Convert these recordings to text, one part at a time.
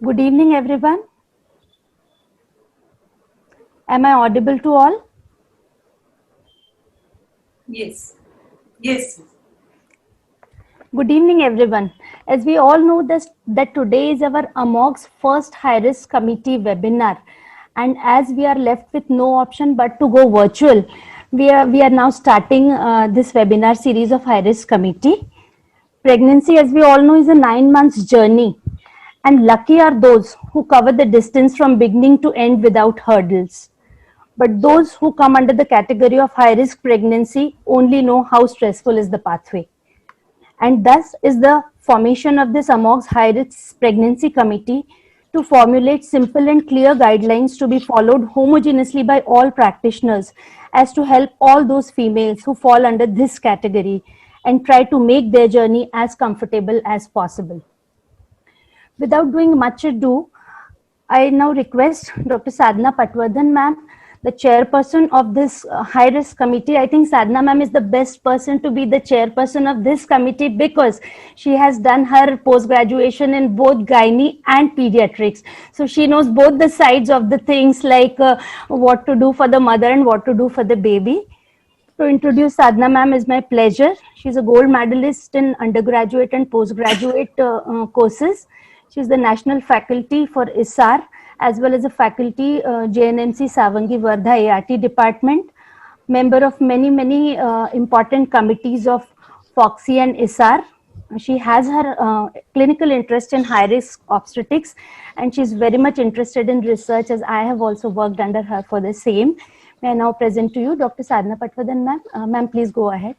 Good evening, everyone. Am I audible to all? Yes. Yes. Good evening, everyone. As we all know that today is our AMOG's first high-risk committee webinar. And as we are left with no option but to go virtual, we are now starting this webinar series of high-risk committee. Pregnancy, as we all know, is a 9 months journey. And lucky are those who cover the distance from beginning to end without hurdles. But those who come under the category of high risk pregnancy only know how stressful is the pathway. And thus is the formation of this AMOG's High Risk Pregnancy Committee to formulate simple and clear guidelines to be followed homogeneously by all practitioners as to help all those females who fall under this category and try to make their journey as comfortable as possible. Without doing much ado, I now request Dr. Sadhana Patwardhan ma'am, the chairperson of this high-risk committee. I think Sadhana ma'am is the best person to be the chairperson of this committee because she has done her post-graduation in both gynae and pediatrics. So she knows both the sides of the things, like what to do for the mother and what to do for the baby. To introduce Sadhana ma'am is my pleasure. She's a gold medalist in undergraduate and postgraduate courses. She's the national faculty for ISAR as well as a faculty JNMC Savangi Vardha ART department, member of many important committees of FOXI and ISAR. She has her clinical interest in high risk obstetrics and she's very much interested in research, as I have also worked under her for the same. May I now present to you Dr. Sadhana Patwardhan ma'am. Ma'am, please go ahead.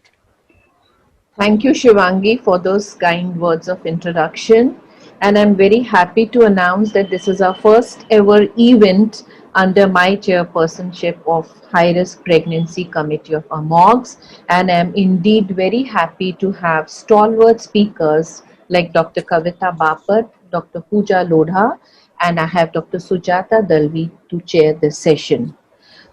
Thank you, Shivangi, for those kind words of introduction. And I'm very happy to announce that this is our first ever event under my chairpersonship of High Risk Pregnancy Committee of AMOGs. And I'm indeed very happy to have stalwart speakers like Dr. Kavita Bapat, Dr. Pooja Lodha, and I have Dr. Sujata Dalvi to chair this session.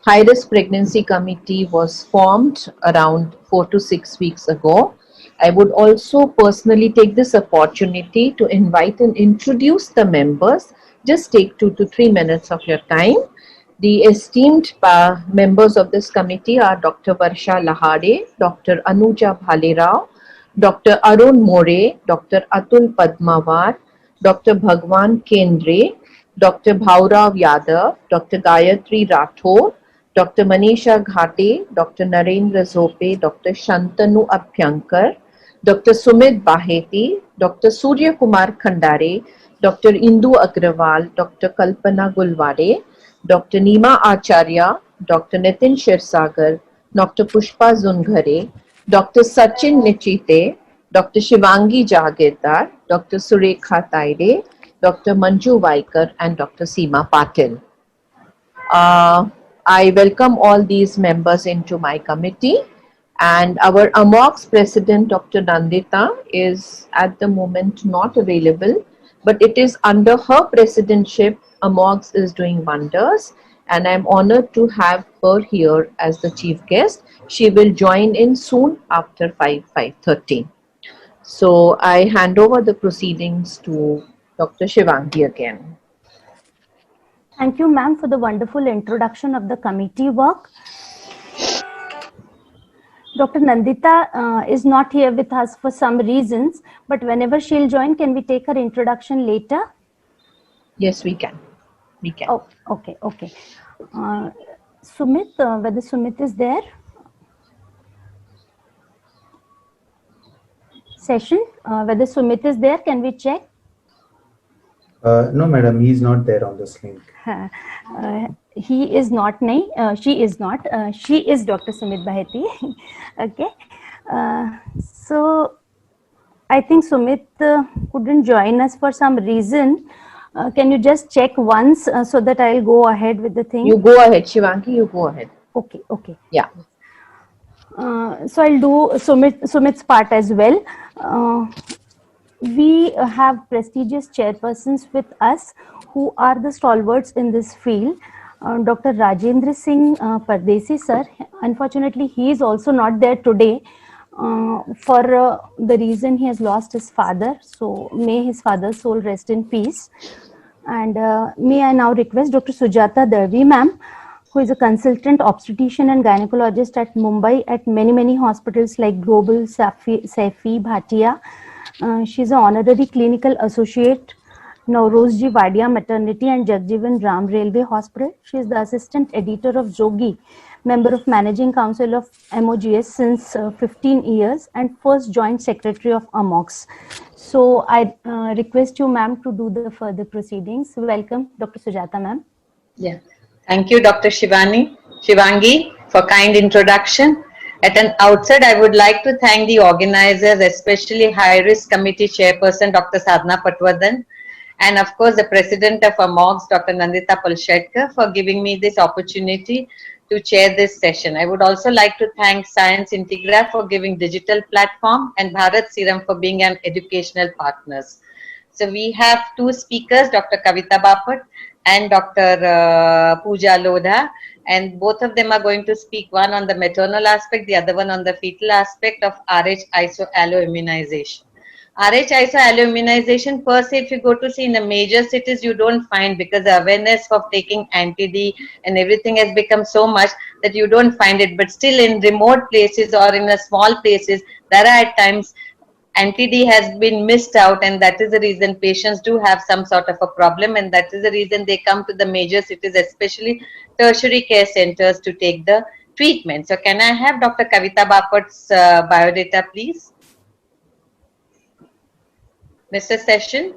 High Risk Pregnancy Committee was formed around 4 to 6 weeks ago. I would also personally take this opportunity to invite and introduce the members. Just take 2 to 3 minutes of your time. The esteemed members of this committee are Dr. Varsha Lahade, Dr. Anuja Bhalerao, Dr. Arun More, Dr. Atul Padmawar, Dr. Bhagwan Kendre, Dr. Bhaurav Yadav, Dr. Gayatri Rathore, Dr. Manisha Ghate, Dr. Narendra Zope, Dr. Shantanu Abhyankar, Dr. Sumit Baheti, Dr. Surya Kumar Khandare, Dr. Indu Agrawal, Dr. Kalpana Gulwade, Dr. Nima Acharya, Dr. Nitin Shirsagar, Dr. Pushpa Zungare, Dr. Sachin Nichite, Dr. Shivangi Jagirdaar, Dr. Surekha Taide, Dr. Manju Vaikar, and Dr. Seema Patil. I welcome all these members into my committee, and our AMOG's president, Dr. Nandita, is at the moment not available, but it is under her presidentship AMOG's is doing wonders, and I'm honored to have her here as the chief guest. She will join in soon after 5:30. So I hand over the proceedings to Dr. Shivangi again. Thank you, ma'am, for the wonderful introduction of the committee work. Dr. Nandita is not here with us for some reasons, but whenever she'll join, can we take her introduction later? Yes, we can. We can. Oh, okay. Sumit, whether Sumit is there? Session, whether Sumit is there, can we check? No, madam, he is not there on this link. He is not, she is not. She is Dr. Sumit Baheti. Okay. So, I think Sumit couldn't join us for some reason. Can you just check once so that I'll go ahead with the thing? You go ahead, Shivangi, you go ahead. Okay. Yeah. So I'll do Sumit's part as well. We have prestigious chairpersons with us who are the stalwarts in this field. Dr. Rajendra Singh Pardesi sir, unfortunately he is also not there today for the reason he has lost his father. So may his father's soul rest in peace. And may I now request Dr. Sujata Darvi, ma'am, who is a consultant obstetrician and gynecologist at Mumbai at many hospitals like Global, Saifi, Bhatia. She's an honorary clinical associate, Naurozji Wadia Maternity and Jagjivan Ram Railway Hospital. She is the assistant editor of Jogi, member of Managing Council of MOGS since 15 years and first joint secretary of AMOX. So I request you, ma'am, to do the further proceedings. Welcome, Dr. Sujata, ma'am. Yeah. Thank you, Dr. Shivangi, for kind introduction. At an outset, I would like to thank the organizers, especially High Risk Committee Chairperson, Dr. Sadhna Patwardhan, and of course, the President of AMOGS, Dr. Nandita Palshetkar, for giving me this opportunity to chair this session. I would also like to thank Science Integra for giving digital platform and Bharat Serum for being an educational partners. So we have two speakers, Dr. Kavita Bapat and Dr. Pooja Lodha, and both of them are going to speak, one on the maternal aspect, the other one on the fetal aspect of RH isoalloimmunization. RH isoalloimmunization per se, if you go to see in the major cities, you don't find, because the awareness of taking anti-D and everything has become so much that you don't find it. But still in remote places or in a small places, there are at times anti-D has been missed out, and that is the reason patients do have some sort of a problem, and that is the reason they come to the major cities, especially tertiary care centers, to take the treatment. So can I have Dr. Kavita Bapat's biodata, please? Mr. Session?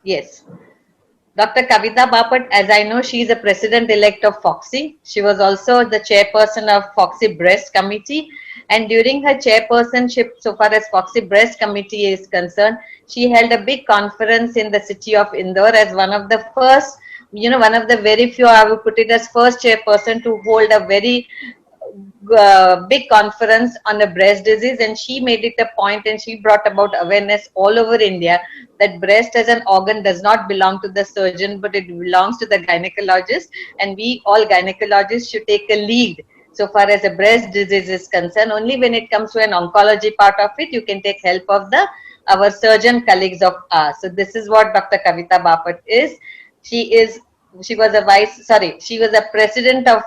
Yes. Dr. Kavita Bapat, as I know, she is a president-elect of FOXY. She was also the chairperson of FOXY Breast Committee. And during her chairpersonship, so far as FOXY Breast Committee is concerned, she held a big conference in the city of Indore as one of the first, one of the very few, I would put it as first chairperson to hold a very big conference on the breast disease, and she made it a point and she brought about awareness all over India that breast as an organ does not belong to the surgeon, but it belongs to the gynecologist, and we all gynecologists should take a lead so far as a breast disease is concerned. Only when it comes to an oncology part of it, you can take help of our surgeon colleagues of ours. So this is what Dr. Kavita Bapat is. She was a president of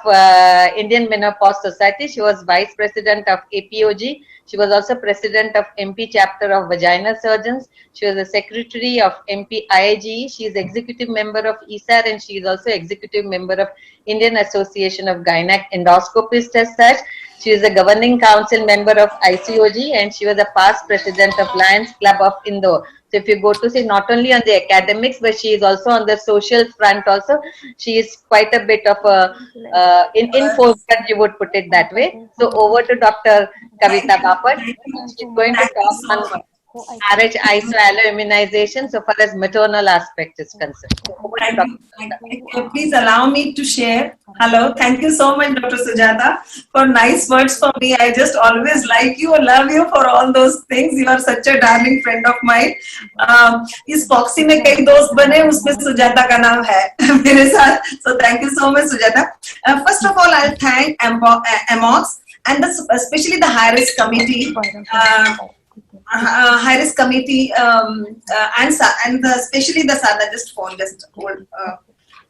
Indian Menopause Society. She was vice president of APOG. She was also president of MP chapter of Vaginal Surgeons. She was a secretary of MP IIGE. She is executive member of ESAR, and she is also executive member of Indian Association of Gynac Endoscopists as such. She is a governing council member of ICOG, and she was a past president of Lions Club of Indore. So if you go to see, not only on the academics, but she is also on the social front also. She is quite a bit of a, in forefront, you would put it that way. So over to Dr. Kavita Bapat. She's going to talk on RH isoalloimmunization so far as maternal aspect is concerned. Thank you. Please allow me to share. Hello. Thank you so much, Dr. Sujata, for nice words for me. I just always like you, love you for all those things. You are such a darling friend of mine. इस boxy में कई दोस्त बने, उसमें सुजाता का नाम है मेरे साथ. So thank you so much, Sujata. First of all, I'll thank AMOX and especially the high risk committee. High risk committee and especially the Sadhna, just hold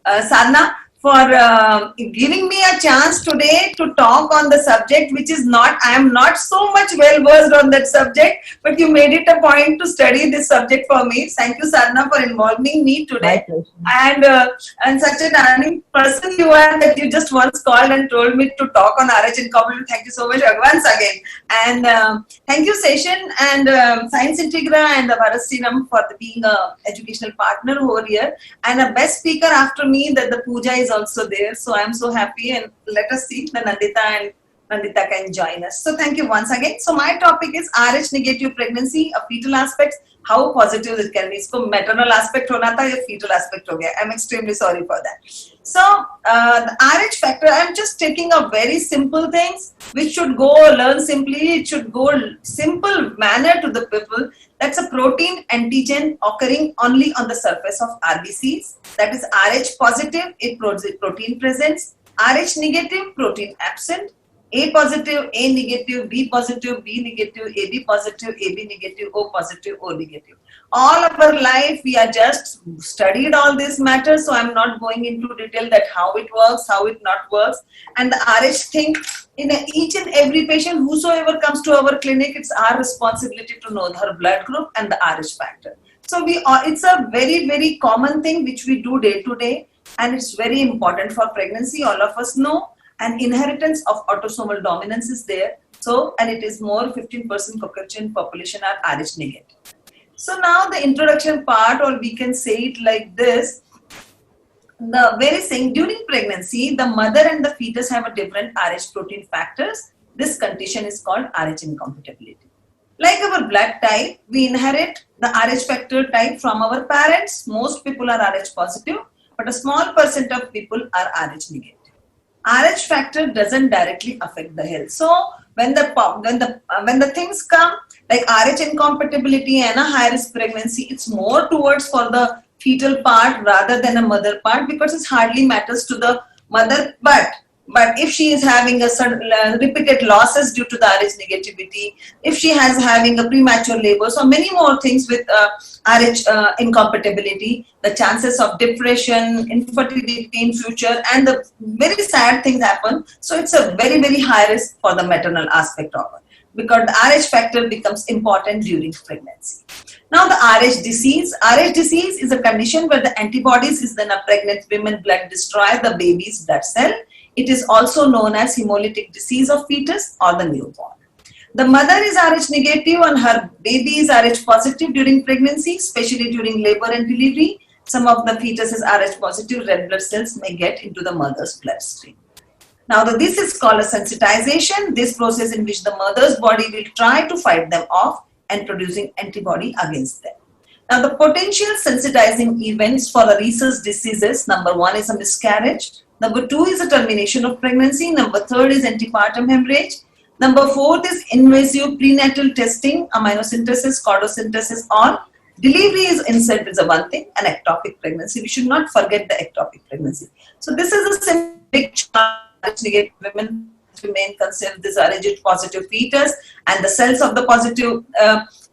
Sadhna, for giving me a chance today to talk on the subject, which is not, I am not so much well versed on that subject, but you made it a point to study this subject for me. Thank you, Sadhna, for involving me today. And such a darling person you are that you just once called and told me to talk on RH in Common. Thank you so much once again. And thank you, Session and Science Integra and the Bharat Serum for being an educational partner over here. And a best speaker after me, that the Pooja is also there. So I'm so happy, and let us see the Nandita can join us. So thank you once again. So my topic is RH negative pregnancy, a fetal aspects, how positive it can be. So maternal aspect hona tha, ya fetal aspect ho gaya. I'm extremely sorry for that. So the RH factor, I'm just taking a very simple things which should go learn simply. It should go simple manner to the people. That's a protein antigen occurring only on the surface of RBCs. That is RH positive, it protein presence. RH negative, protein absent. A positive, A negative, B positive, B negative, AB positive, AB negative, O positive, O negative. All of our life, we are just studied all these matters, so I'm not going into detail that how it works, how it not works. And the RH thing, in each and every patient, whosoever comes to our clinic, it's our responsibility to know her blood group and the RH factor. So it's a very, very common thing which we do day to day, and it's very important for pregnancy. All of us know, and inheritance of autosomal dominance is there. So, and it is more 15% Caucasian population are RH negative. So now the introduction part, or we can say it like this. The very thing, during pregnancy, the mother and the fetus have a different RH protein factors. This condition is called RH incompatibility. Like our blood type, we inherit the RH factor type from our parents. Most people are RH positive, but a small percent of people are RH negative. RH factor doesn't directly affect the health. So when the things come like RH incompatibility and a high risk pregnancy, it's more towards for the fetal part rather than a mother part, because it hardly matters to the mother. But if she is having a repeated losses due to the RH negativity, if she has having a premature labor, so many more things with RH incompatibility, the chances of depression, infertility in future, and the very sad things happen. So it's a very, very high risk for the maternal aspect of it, because the RH factor becomes important during pregnancy. Now the RH disease. RH disease is a condition where the antibodies is in a pregnant woman blood destroy the baby's blood cell. It is also known as hemolytic disease of fetus or the newborn. The mother is RH negative and her baby is RH positive during pregnancy, especially during labor and delivery. Some of the fetus is RH positive, red blood cells may get into the mother's bloodstream. Now this is called a sensitization, this process in which the mother's body will try to fight them off and producing antibody against them. Now the potential sensitizing events for the rhesus diseases, number 1 is a miscarriage. Number 2 is a termination of pregnancy. Number 3 is antepartum hemorrhage. Number 4 is invasive prenatal testing, amniocentesis, chordosynthesis, or delivery is insert is a one thing, and ectopic pregnancy. We should not forget the ectopic pregnancy. So this is a simple chart. Women remain conceived this RH positive fetus, and the cells of the positive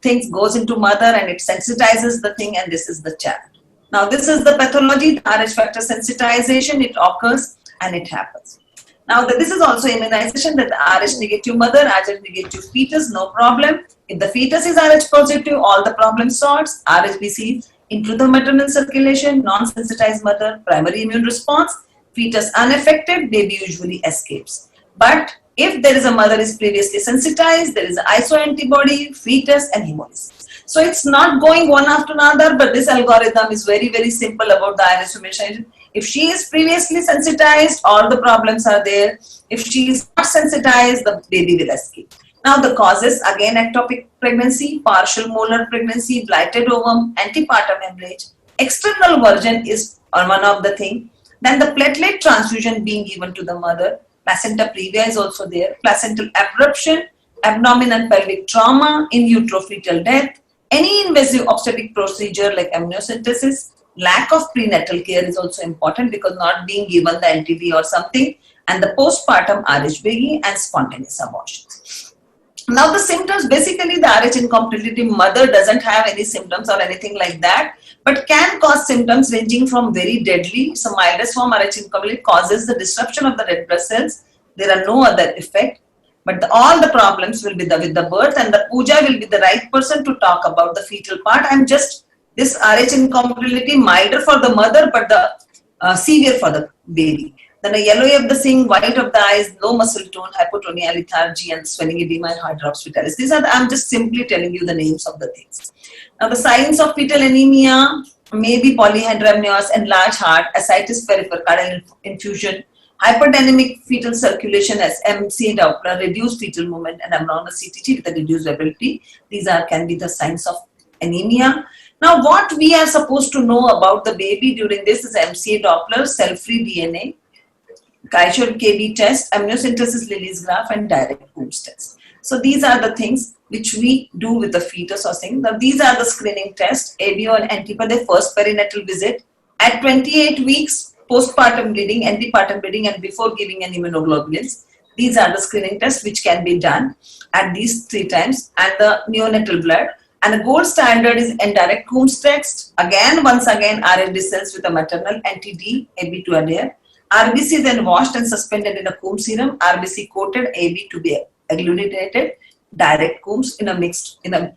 things goes into mother and it sensitizes the thing, and this is the child. Now this is the pathology, the RH factor sensitization, it occurs and it happens. Now this is also immunization, that the RH negative mother, RH negative fetus, no problem. If the fetus is RH positive, all the problem sorts. RHBC into the maternal circulation, non-sensitized mother, primary immune response, fetus unaffected, baby usually escapes. But if there is a mother is previously sensitized, there is an iso antibody, fetus and hemolysis. So it's not going one after another, but this algorithm is very, very simple about the RH immunization. If she is previously sensitized, all the problems are there. If she is not sensitized, the baby will escape. Now the causes, again, ectopic pregnancy, partial molar pregnancy, blighted ovum, antepartum hemorrhage. External version is one of the thing. Then the platelet transfusion being given to the mother. Placenta previa is also there. Placental abruption, abdominal pelvic trauma, in utero fetal death. Any invasive obstetric procedure like amniocentesis, lack of prenatal care is also important because not being given the NTV or something, and the postpartum RHBG and spontaneous abortions. Now the symptoms, basically the RH incompatibility mother doesn't have any symptoms or anything like that, but can cause symptoms ranging from very deadly. So mildest form RH incompatibility causes the disruption of the red blood cells. There are no other effect. But all the problems will be with the birth, and the Pooja will be the right person to talk about the fetal part. I'm just this RH incompatibility milder for the mother, but the severe for the baby. Then the yellow of the seeing, white of the eyes, low muscle tone, hypotonia, lethargy, and swelling edema and hydrops fetalis. These are I'm just simply telling you the names of the things. Now the signs of fetal anemia may be polyhydramnios, enlarged heart, ascites pericardial infusion, hyperdynamic fetal circulation as MCA Doppler, reduced fetal movement, and abnormal CTG with a reduced viability. These can be the signs of anemia. Now, what we are supposed to know about the baby during this is MCA Doppler, cell-free DNA, Guyshot KB test, amniocentesis Lilly's graph, and direct Coombs test. So these are the things which we do with the fetus or thing. Now, these are the screening tests, ABO and antibody, first perinatal visit at 28 weeks. Postpartum bleeding, antepartum bleeding, and before giving an immunoglobulins. These are the screening tests which can be done at these 3 times, and the neonatal blood. And the gold standard is indirect Coombs test. Again, once again, RHD cells with a maternal anti-D, AB to adhere. RBC then washed and suspended in a Coombs serum. RBC coated, AB to be agglutinated. Direct Coombs in a mixed, in a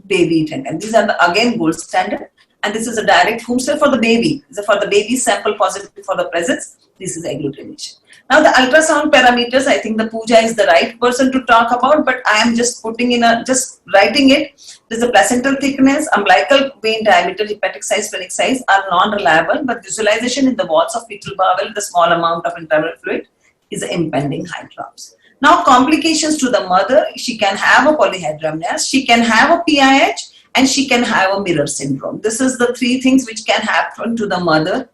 baby tank. And these are the, again, gold standard. And this is a direct Coombs for the baby. So for the baby sample positive for the presence, this is agglutination. Now the ultrasound parameters, I think the Pooja is the right person to talk about, but I am just putting in just writing it. There's a placental thickness, umbilical vein diameter, hepatic size, splenic size are non-reliable, but visualization in the walls of fetal bowel, the small amount of intravenous fluid is impending high drops. Now complications to the mother, she can have a polyhydramnios, she can have a PIH, and she can have a mirror syndrome. This is the 3 things which can happen to the mother,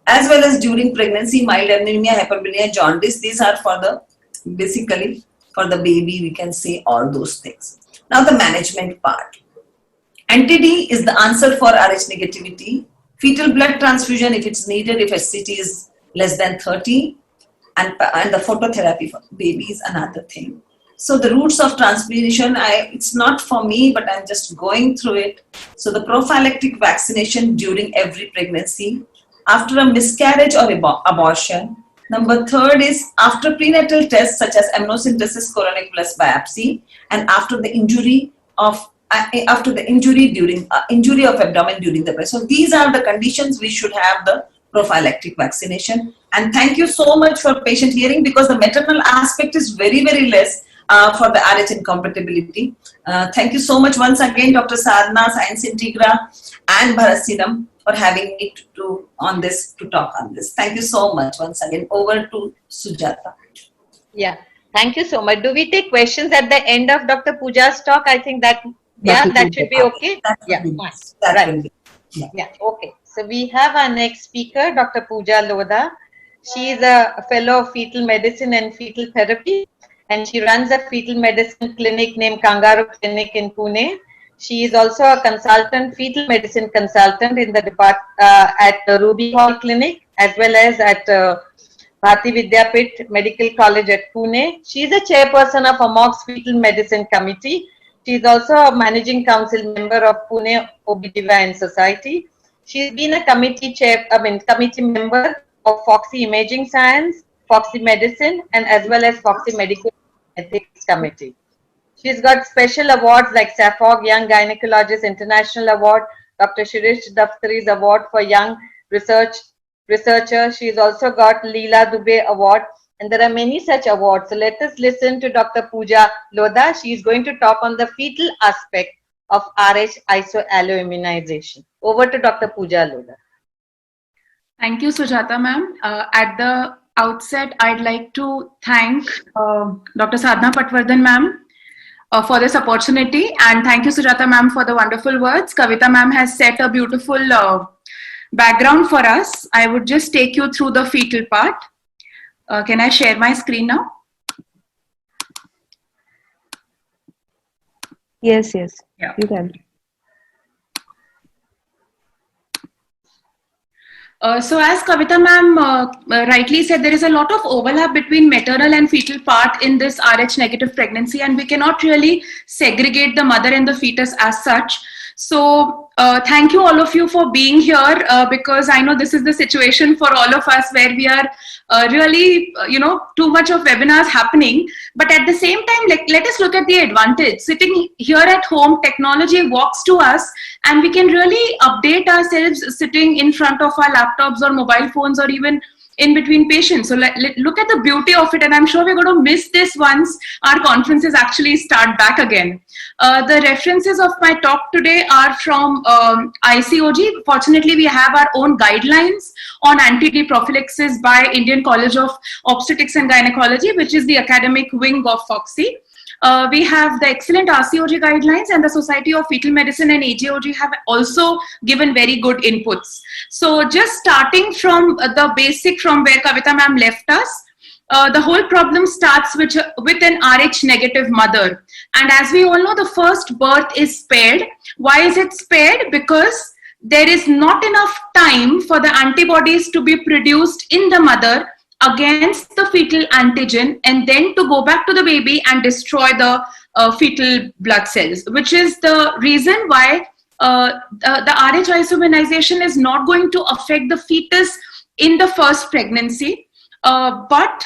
as well as during pregnancy, mild anemia, hyperbilinia, jaundice. These are for the, basically for the baby, we can say all those things. Now the management part. Anti-D is the answer for Rh negativity. Fetal blood transfusion if it's needed, if HCT is less than 30, and the phototherapy for baby is another thing. So the routes of transmission, it's not for me, but I'm just going through it. So the prophylactic vaccination during every pregnancy, after a miscarriage or abortion. Number 3rd is after prenatal tests such as amniocentesis coronae plus biopsy, and after the injury of during injury of abdomen during the birth. So these are the conditions we should have the prophylactic vaccination. And thank you so much for patient hearing, because the maternal aspect is very, very less for the RH incompatibility. Thank you so much once again, Dr. Sadhana, Science Integra, and Bharatsinam for having me to talk on this. Thank you so much once again. Over to Sujata. Yeah, thank you so much. Do we take questions at the end of Dr. Pooja's talk? I think that, yeah, that should be okay. Yeah, right. Yeah, okay. So we have our next speaker, Dr. Pooja Lodha. She is a fellow of fetal medicine and fetal therapy, and she runs a fetal medicine clinic named Kangaroo Clinic in Pune. She is also a consultant, fetal medicine consultant in the at the Ruby Hall Clinic, as well as at Bharati Vidyapit Medical College at Pune. She is a chairperson of AMOG's Fetal Medicine Committee. She is also a managing council member of Pune OBGYN Society. She has been a committee member of Foxy Imaging Science, Foxy Medicine, and as well as Foxy Medical Ethics Committee. She's got special awards like SAFOG Young Gynecologist International Award, Dr. Shirish Daftari's Award for Young Researcher. She's also got Leela Dubey Award, and there are many such awards. So let us listen to Dr. Pooja Lodha. She's going to talk on the fetal aspect of RH isoalloimmunization. Over to Dr. Pooja Lodha. Thank you, Sujata ma'am. At the outset, I'd like to thank Dr. Sadhana Patwardhan ma'am for this opportunity, and thank you, Sujata ma'am, for the wonderful words. Kavita ma'am has set a beautiful background for us. I would just take you through the fetal part. Can I share my screen now? Yes, Yeah. you can. So as Kavita ma'am rightly said, there is a lot of overlap between maternal and fetal part in this Rh negative pregnancy, and we cannot really segregate the mother and the fetus as such. So thank you all of you for being here, because I know this is the situation for all of us where we are really, too much of webinars happening. But at the same time, let us look at the advantage. Sitting here at home, technology walks to us, and we can really update ourselves sitting in front of our laptops or mobile phones, or even in between patients. So look at the beauty of it, and I'm sure we're going to miss this once our conferences actually start back again. The references of my talk today are from ICOG. Fortunately, we have our own guidelines on anti-D prophylaxis by Indian College of Obstetrics and Gynecology, which is the academic wing of Foxy. We have the excellent RCOG guidelines, and the Society of Fetal Medicine and AJOG have also given very good inputs. So just starting from the basic, from where Kavita ma'am left us, the whole problem starts with an Rh negative mother. And as we all know, the first birth is spared. Why is it spared? Because there is not enough time for the antibodies to be produced in the mother against the fetal antigen and then to go back to the baby and destroy the fetal blood cells, which is the reason why the RH isoimmunization is not going to affect the fetus in the first pregnancy, but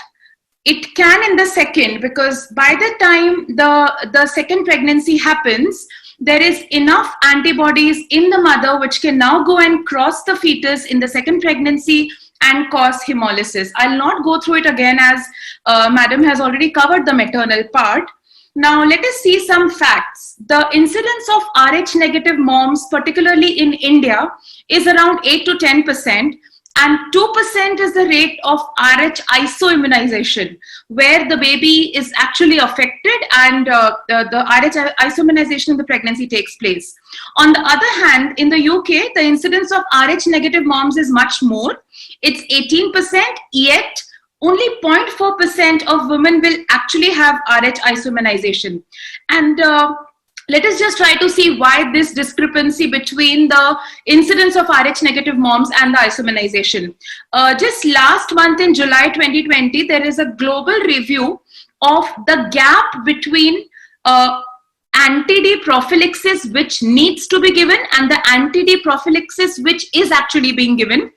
it can in the second, because by the time the second pregnancy happens, there is enough antibodies in the mother which can now go and cross the fetus in the second pregnancy and cause hemolysis. I'll not go through it again, as Madam has already covered the maternal part. Now let us see some facts. The incidence of Rh negative moms, particularly in India, is around 8 to 10%. And 2% is the rate of Rh isoimmunization, where the baby is actually affected and the Rh isoimmunization in the pregnancy takes place. On the other hand, in the UK, the incidence of Rh negative moms is much more. It's 18%, yet only 0.4% of women will actually have Rh isoimmunization. And let us just try to see why this discrepancy between the incidence of Rh negative moms and the isoimmunization. Just last month in July 2020, there is a global review of the gap between anti-D prophylaxis which needs to be given and the anti-D prophylaxis which is actually being given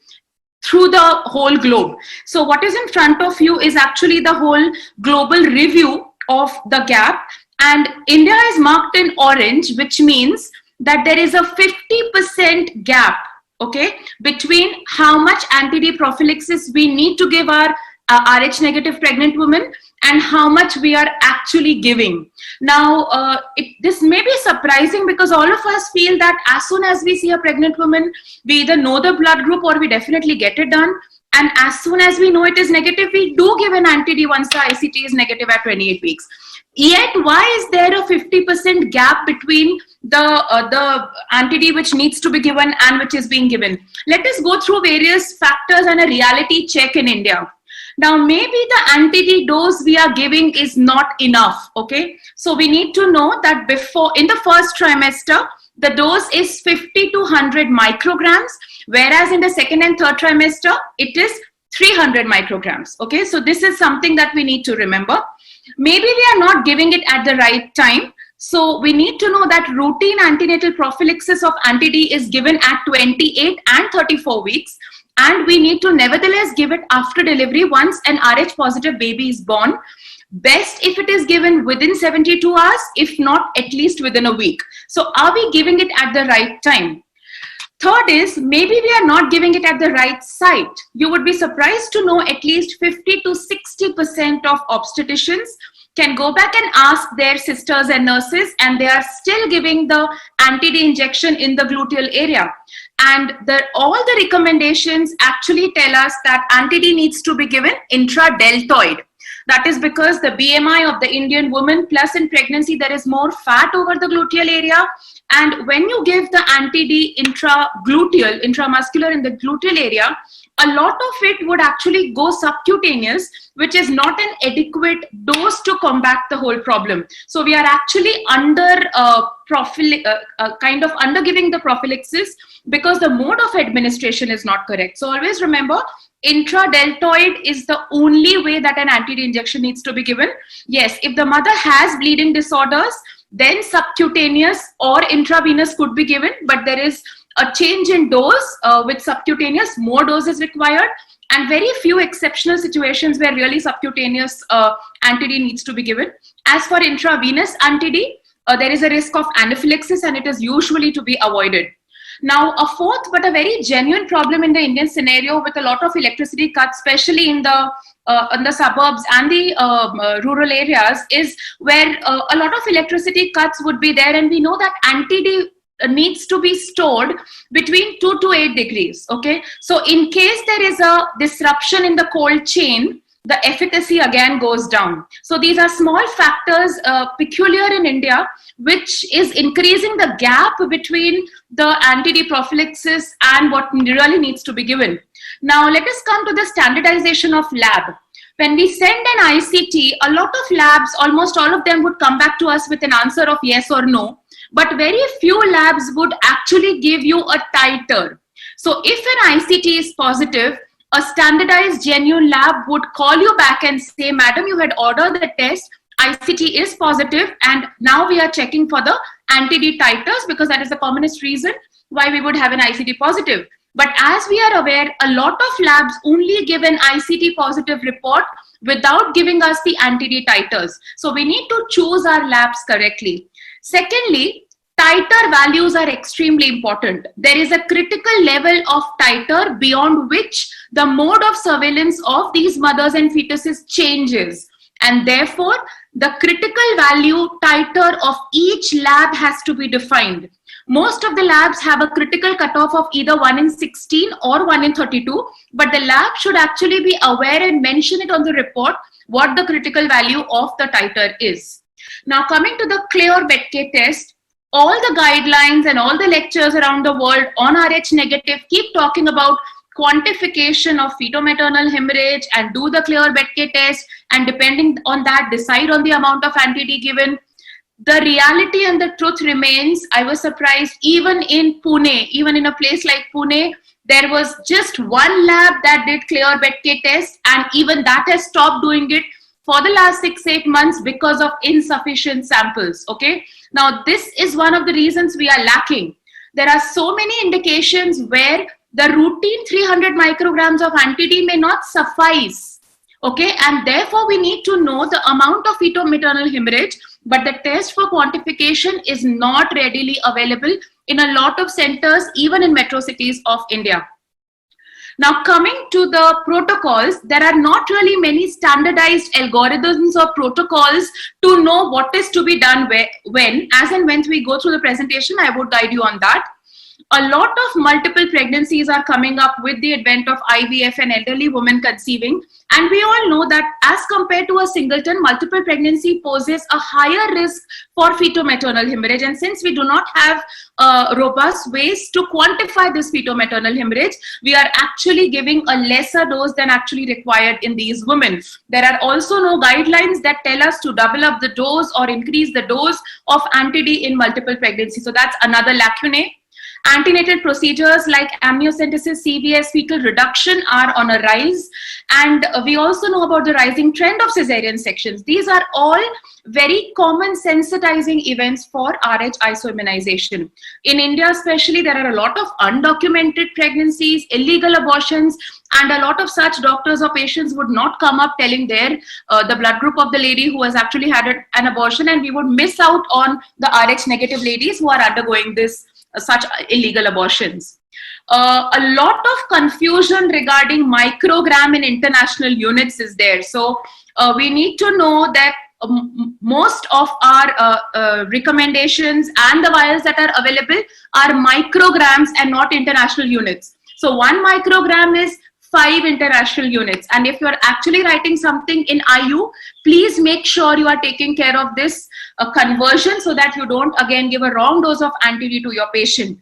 through the whole globe. So what is in front of you is actually the whole global review of the gap. And India is marked in orange, which means that there is a 50% gap, okay, between how much anti-D prophylaxis we need to give our Rh negative pregnant women and how much we are actually giving. Now, this may be surprising because all of us feel that as soon as we see a pregnant woman, we either know the blood group or we definitely get it done. And as soon as we know it is negative, we do give an anti-D once the ICT is negative at 28 weeks. Yet, why is there a 50% gap between the anti-D which needs to be given and which is being given? Let us go through various factors and a reality check in India. Now, maybe the anti-D dose we are giving is not enough, okay? So we need to know that before, in the first trimester, the dose is 50 to 100 micrograms, whereas in the second and third trimester, it is 300 micrograms, okay? So this is something that we need to remember. Maybe we are not giving it at the right time. So we need to know that routine antenatal prophylaxis of anti-D is given at 28 and 34 weeks. And we need to nevertheless give it after delivery once an Rh positive baby is born. Best if it is given within 72 hours, if not at least within a week. So are we giving it at the right time? Third is, maybe we are not giving it at the right site. You would be surprised to know at least 50 to 60% of obstetricians can go back and ask their sisters and nurses, and they are still giving the anti-D injection in the gluteal area. And all the recommendations actually tell us that anti-D needs to be given intradeltoid. That is because the BMI of the Indian woman plus in pregnancy, there is more fat over the gluteal area. And when you give the anti-D intramuscular in the gluteal area, a lot of it would actually go subcutaneous, which is not an adequate dose to combat the whole problem. So we are actually kind of under giving the prophylaxis because the mode of administration is not correct. So always remember, intradeltoid is the only way that an anti-D injection needs to be given. Yes, if the mother has bleeding disorders, then subcutaneous or intravenous could be given, but there is a change in dose with subcutaneous, more dose is required, and very few exceptional situations where really subcutaneous anti-D needs to be given. As for intravenous anti-D, there is a risk of anaphylaxis and it is usually to be avoided. Now, a fourth but a very genuine problem in the Indian scenario with a lot of electricity cuts, especially in the suburbs and the rural areas, is where a lot of electricity cuts would be there, and we know that anti-D needs to be stored between 2 to 8 degrees, okay? So in case there is a disruption in the cold chain, the efficacy again goes down. So these are small factors peculiar in India, which is increasing the gap between the anti-D prophylaxis and what really needs to be given. Now let us come to the standardization of lab. When we send an ICT, a lot of labs, almost all of them would come back to us with an answer of yes or no, but very few labs would actually give you a titer. So if an ICT is positive, a standardized genuine lab would call you back and say, madam, you had ordered the test, ICT is positive, and now we are checking for the anti-D titers, because that is the commonest reason why we would have an ICT positive. But as we are aware, a lot of labs only give an ICT positive report without giving us the anti-D titers. So we need to choose our labs correctly. Secondly, titer values are extremely important. There is a critical level of titer beyond which the mode of surveillance of these mothers and fetuses changes. And therefore, the critical value titer of each lab has to be defined. Most of the labs have a critical cutoff of either 1 in 16 or 1 in 32, but the lab should actually be aware and mention it on the report what the critical value of the titer is. Now, coming to the Kleor-Betke test, all the guidelines and all the lectures around the world on Rh negative keep talking about quantification of feto-maternal hemorrhage and do the Kleor-Betke test, and depending on that, decide on the amount of anti-D given. The reality and the truth remains, I was surprised, even in Pune, even in a place like Pune, there was just one lab that did Kleor-Betke test, and even that has stopped doing it for the last 6-8 months because of insufficient samples. Okay, now this is one of the reasons we are lacking. There are so many indications where the routine 300 micrograms of anti-D may not suffice. Okay, and therefore we need to know the amount of feto-maternal hemorrhage, but the test for quantification is not readily available in a lot of centers, even in metro cities of India. Now, coming to the protocols, there are not really many standardized algorithms or protocols to know what is to be done when. As and when we go through the presentation, I would guide you on that. A lot of multiple pregnancies are coming up with the advent of IVF and elderly women conceiving. And we all know that as compared to a singleton, multiple pregnancy poses a higher risk for feto-maternal hemorrhage. And since we do not have robust ways to quantify this feto-maternal hemorrhage, we are actually giving a lesser dose than actually required in these women. There are also no guidelines that tell us to double up the dose or increase the dose of anti-D in multiple pregnancy. So that's another lacunae. Antenatal procedures like amniocentesis, CVS, fetal reduction are on a rise. And we also know about the rising trend of cesarean sections. These are all very common sensitizing events for Rh isoimmunization. In India especially, there are a lot of undocumented pregnancies, illegal abortions, and a lot of such doctors or patients would not come up telling their the blood group of the lady who has actually had an abortion, and we would miss out on the Rh negative ladies who are undergoing this such illegal abortions. A lot of confusion regarding microgram in international units is there. So we need to know that most of our recommendations and the vials that are available are micrograms and not international units. So 1 microgram is 5 international units. And if you're actually writing something in IU, please make sure you are taking care of this conversion so that you don't again give a wrong dose of anti-D to your patient.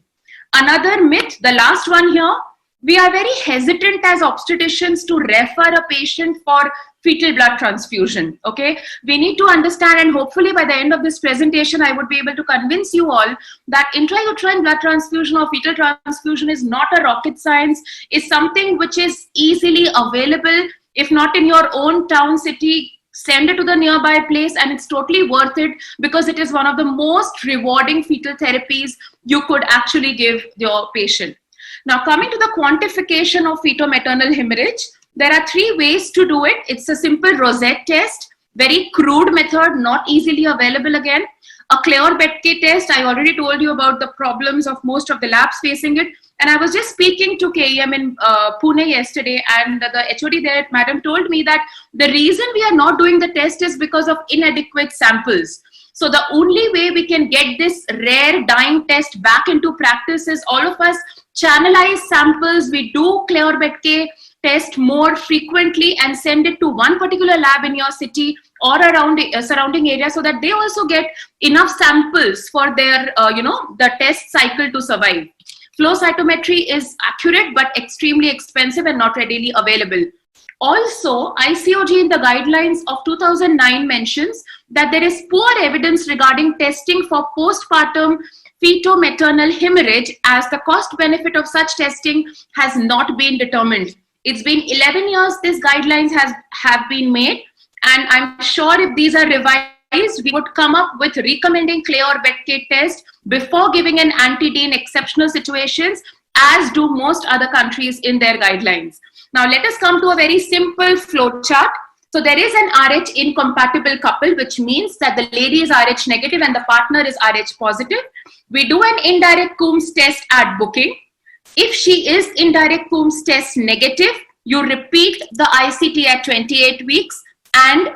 Another myth, the last one here, we are very hesitant as obstetricians to refer a patient for fetal blood transfusion. Okay, we need to understand, and hopefully by the end of this presentation, I would be able to convince you all that intrauterine blood transfusion or fetal transfusion is not a rocket science. It's something which is easily available. If not in your own town, city, send it to the nearby place, and it's totally worth it because it is one of the most rewarding fetal therapies you could actually give your patient. Now, coming to the quantification of feto-maternal hemorrhage, there are 3 ways to do it. It's a simple rosette test, very crude method, not easily available again. A Kleor-Betke test, I already told you about the problems of most of the labs facing it. And I was just speaking to KEM in Pune yesterday, and the HOD there, madam, told me that the reason we are not doing the test is because of inadequate samples. So the only way we can get this rare dying test back into practice is all of us channelize samples. We do Kleor-Betke test more frequently and send it to one particular lab in your city or around surrounding area so that they also get enough samples for their, the test cycle to survive. Flow cytometry is accurate but extremely expensive and not readily available. Also, ICOG in the guidelines of 2009 mentions that there is poor evidence regarding testing for postpartum feto-maternal hemorrhage, as the cost benefit of such testing has not been determined. It's been 11 years these guidelines have been made, and I'm sure if these are revised, we would come up with recommending clay or Beckett test before giving an anti-D in exceptional situations, as do most other countries in their guidelines. Now let us come to a very simple flow chart. So there is an Rh incompatible couple, which means that the lady is Rh negative and the partner is Rh positive. We do an indirect Coombs test at booking. If she is indirect Coombs test negative, you repeat the ICT at 28 weeks, and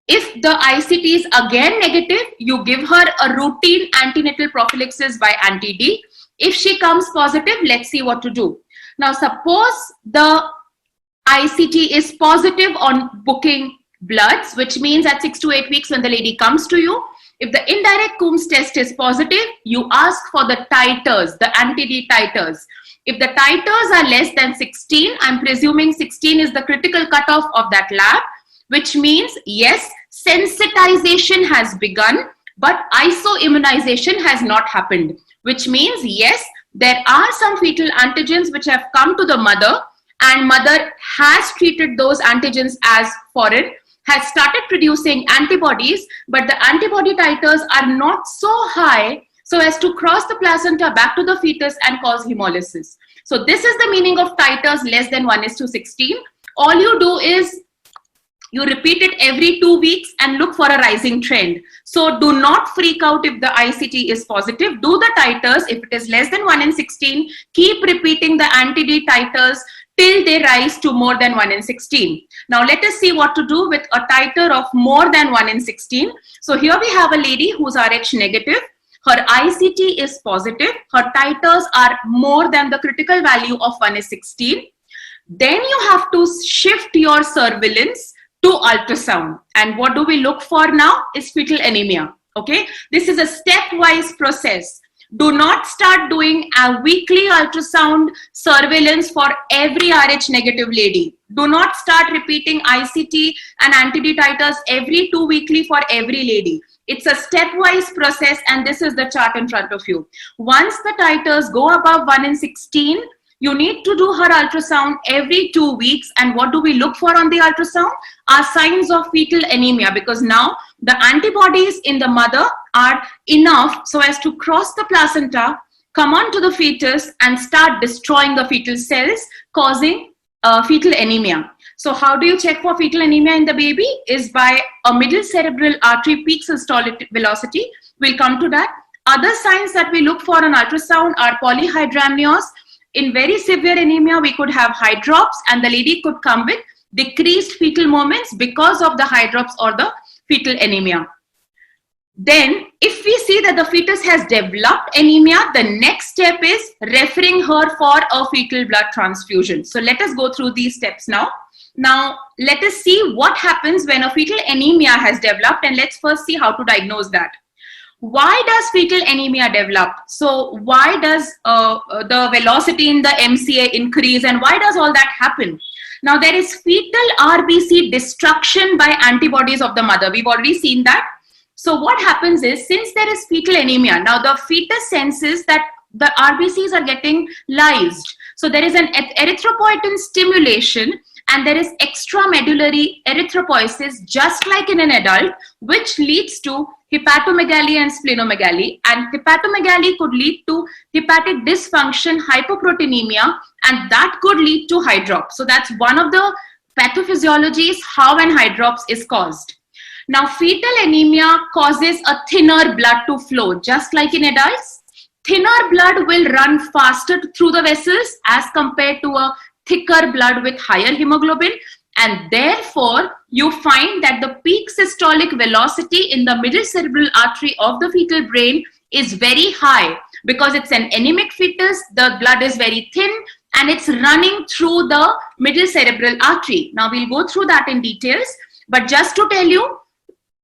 if the ICT is again negative, you give her a routine antenatal prophylaxis by anti-D. If she comes positive, let's see what to do. Now suppose the ICT is positive on booking bloods, which means at 6 to 8 weeks when the lady comes to you, if the indirect Coombs test is positive, you ask for the titers, the anti-D titers. If the titers are less than 16, I'm presuming 16 is the critical cutoff of that lab, which means yes, sensitization has begun, but isoimmunization has not happened, which means yes, there are some fetal antigens which have come to the mother, and mother has treated those antigens as foreign, has started producing antibodies, but the antibody titers are not so high so as to cross the placenta back to the fetus and cause hemolysis. So this is the meaning of titers less than 1:16. All you do is you repeat it every 2 weeks and look for a rising trend. So do not freak out if the ICT is positive. Do the titers. If it is less than 1:16, keep repeating the anti-D titers till they rise to more than 1:16. Now let us see what to do with a titer of more than 1:16. So here we have a lady who's Rh negative. Her ICT is positive. Her titers are more than the critical value of 1:16. Then you have to shift your surveillance to ultrasound. And what do we look for now is fetal anemia. Okay, this is a stepwise process. Do not start doing a weekly ultrasound surveillance for every Rh negative lady. Do not start repeating ICT and anti-D titers every 2 weekly for every lady. It's a stepwise process, and this is the chart in front of you. Once the titers go above 1:16, you need to do her ultrasound every 2 weeks. And what do we look for on the ultrasound? Are signs of fetal anemia, because now the antibodies in the mother are enough so as to cross the placenta, come onto the fetus and start destroying the fetal cells, causing fetal anemia. So how do you check for fetal anemia in the baby? Is by a middle cerebral artery peak systolic velocity. We'll come to that. Other signs that we look for on ultrasound are polyhydramnios. In very severe anemia, we could have hydrops, and the lady could come with decreased fetal movements because of the hydrops or the fetal anemia. Then, if we see that the fetus has developed anemia, the next step is referring her for a fetal blood transfusion. So let us go through these steps now. Now, let us see what happens when a fetal anemia has developed, and let's first see how to diagnose that. Why does fetal anemia develop? So why does the velocity in the MCA increase, and why does all that happen? Now, there is fetal RBC destruction by antibodies of the mother. We've already seen that. So what happens is, since there is fetal anemia, now the fetus senses that the RBCs are getting lysed. So there is an erythropoietin stimulation, and there is extramedullary erythropoiesis, just like in an adult, which leads to hepatomegaly and splenomegaly. And hepatomegaly could lead to hepatic dysfunction, hypoproteinemia, and that could lead to hydrops. So that's one of the pathophysiologies how an hydrops is caused. Now, fetal anemia causes a thinner blood to flow, just like in adults. Thinner blood will run faster through the vessels as compared to a thicker blood with higher hemoglobin, and therefore you find that the peak systolic velocity in the middle cerebral artery of the fetal brain is very high. Because it's an anemic fetus, the blood is very thin and it's running through the middle cerebral artery. Now we'll go through that in details, but just to tell you,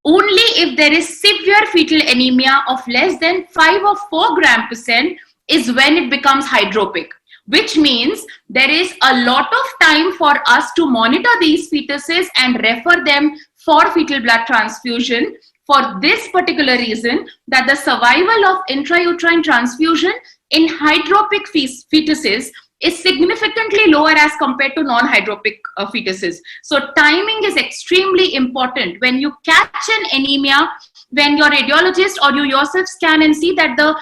only if there is severe fetal anemia of less than 5 or 4 gram% is when it becomes hydropic, which means there is a lot of time for us to monitor these fetuses and refer them for fetal blood transfusion, for this particular reason, that the survival of intrauterine transfusion in hydropic fetuses is significantly lower as compared to non-hydropic fetuses. So timing is extremely important. When you catch an anemia, when your radiologist or you yourself scan and see that the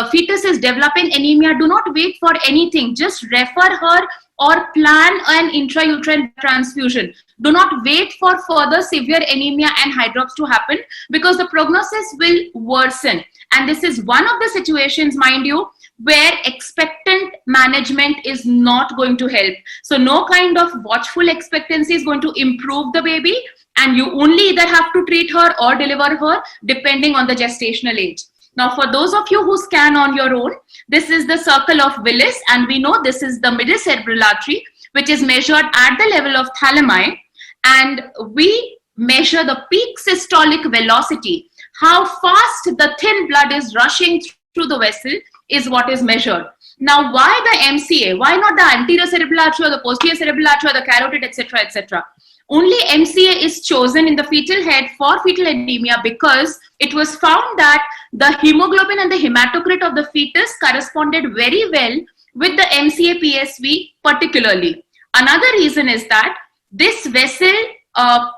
fetus is developing anemia, do not wait for anything. Just refer her or plan an intrauterine transfusion. Do not wait for further severe anemia and hydrops to happen, because the prognosis will worsen. And this is one of the situations, mind you, where expectant management is not going to help. So no kind of watchful expectancy is going to improve the baby, and you only either have to treat her or deliver her depending on the gestational age. Now, for those of you who scan on your own, this is the circle of Willis, and we know this is the middle cerebral artery, which is measured at the level of thalami, and we measure the peak systolic velocity. How fast the thin blood is rushing through the vessel is what is measured. Now, why the MCA? Why not the anterior cerebral artery or the posterior cerebral artery or the carotid, etc., etc.? Only MCA is chosen in the fetal head for fetal anemia because it was found that the hemoglobin and the hematocrit of the fetus corresponded very well with the MCA PSV particularly. Another reason is that this vessel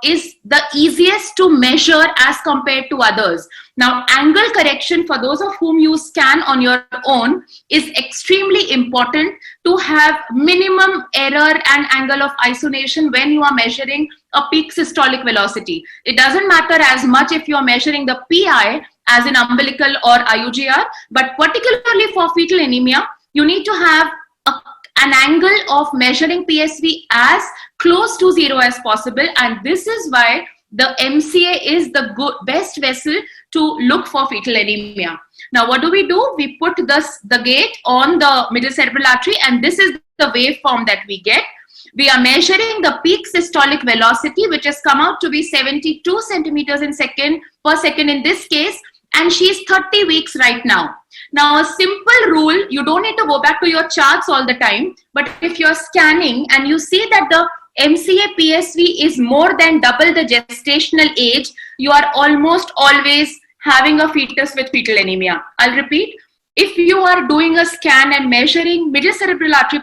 is the easiest to measure as compared to others. Now, angle correction for those of whom you scan on your own is extremely important to have minimum error and angle of isonation when you are measuring a peak systolic velocity. It doesn't matter as much if you are measuring the PI as in umbilical or IUGR, but particularly for fetal anemia, you need to have an angle of measuring PSV as close to zero as possible, and this is why the MCA is the best vessel to look for fetal anemia. Now, what do? We put the gate on the middle cerebral artery, and this is the waveform that we get. We are measuring the peak systolic velocity, which has come out to be 72 centimeters per second in this case, and she is 30 weeks right now. Now, a simple rule, you don't need to go back to your charts all the time, but if you're scanning and you see that the MCA PSV is more than double the gestational age, you are almost always having a fetus with fetal anemia. I'll repeat. If you are doing a scan and measuring middle cerebral artery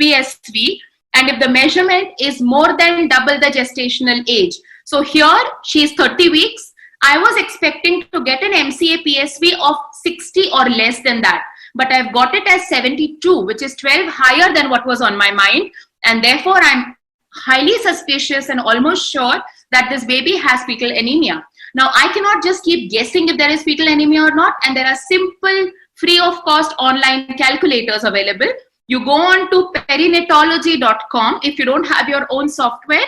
PSV, and if the measurement is more than double the gestational age, so here she is 30 weeks, I was expecting to get an MCA PSV of 60 or less than that, but I've got it as 72, which is 12 higher than what was on my mind, and therefore I'm highly suspicious and almost sure that this baby has fetal anemia. Now, I cannot just keep guessing if there is fetal anemia or not, and there are simple, free of cost online calculators available. You go on to perinatology.com if you don't have your own software.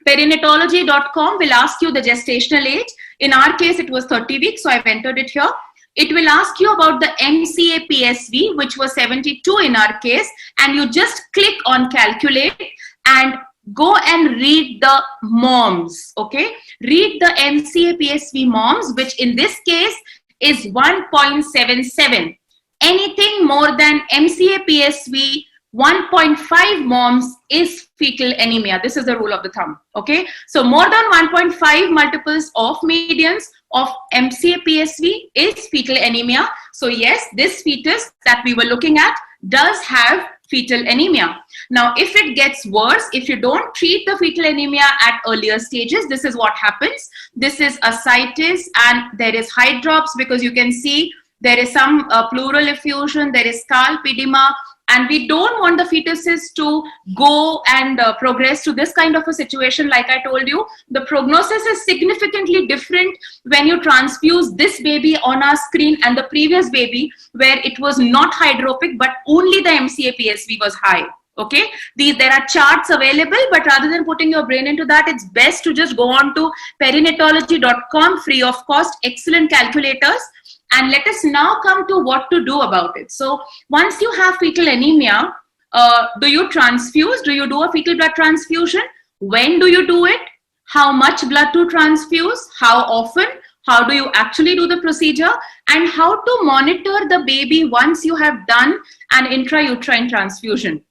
Perinatology.com will ask you the gestational age. In our case, it was 30 weeks, so I've entered it here. It will ask you about the MCA PSV, which was 72 in our case, and you just click on calculate and go and read the MOMS, okay? Read the MCA PSV MOMS, which in this case is 1.77. Anything more than MCA PSV 1.5 MOMS is fetal anemia. This is the rule of the thumb, okay? So more than 1.5 multiples of medians of MCA PSV is fetal anemia. So yes, this fetus that we were looking at does have fetal anemia. Now, if it gets worse, if you don't treat the fetal anemia at earlier stages, this is what happens. This is ascites and there is hydrops, because you can see there is some pleural effusion, there is scalp edema, and we don't want the fetuses to go and progress to this kind of a situation. Like I told you, the prognosis is significantly different when you transfuse this baby on our screen and the previous baby where it was not hydropic, but only the MCA PSV was high. Okay, there are charts available, but rather than putting your brain into that, it's best to just go on to perinatology.com, free of cost, excellent calculators. And let us now come to what to do about it. So once you have fetal anemia, do you transfuse? Do you do a fetal blood transfusion? When do you do it? How much blood to transfuse? How often? How do you actually do the procedure? And how to monitor the baby once you have done an intrauterine transfusion.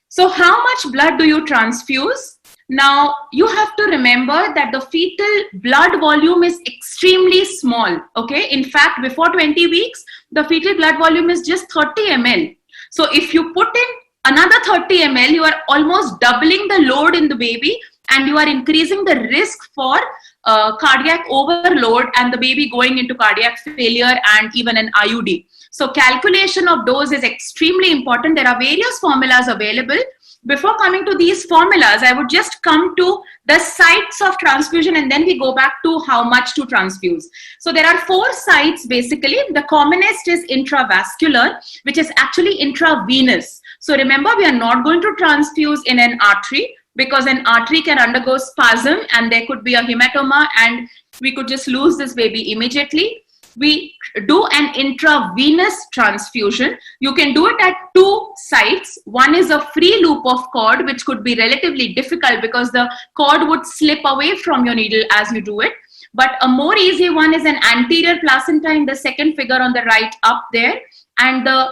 So how much blood do you transfuse? Now, you have to remember that the fetal blood volume is extremely small, okay? In fact, before 20 weeks, the fetal blood volume is just 30 ml. So if you put in another 30 ml, you are almost doubling the load in the baby, and you are increasing the risk for cardiac overload and the baby going into cardiac failure and even an IUD. So calculation of dose is extremely important. There are various formulas available. Before coming to these formulas, I would just come to the sites of transfusion, and then we go back to how much to transfuse. So there are 4 sites basically. The commonest is intravascular, which is actually intravenous. So remember, we are not going to transfuse in an artery, because an artery can undergo spasm and there could be a hematoma and we could just lose this baby immediately. We do an intravenous transfusion. You can do it at 2 sites. One is a free loop of cord, which could be relatively difficult because the cord would slip away from your needle as you do it. But a more easy one is an anterior placenta in the second figure on the right up there, and the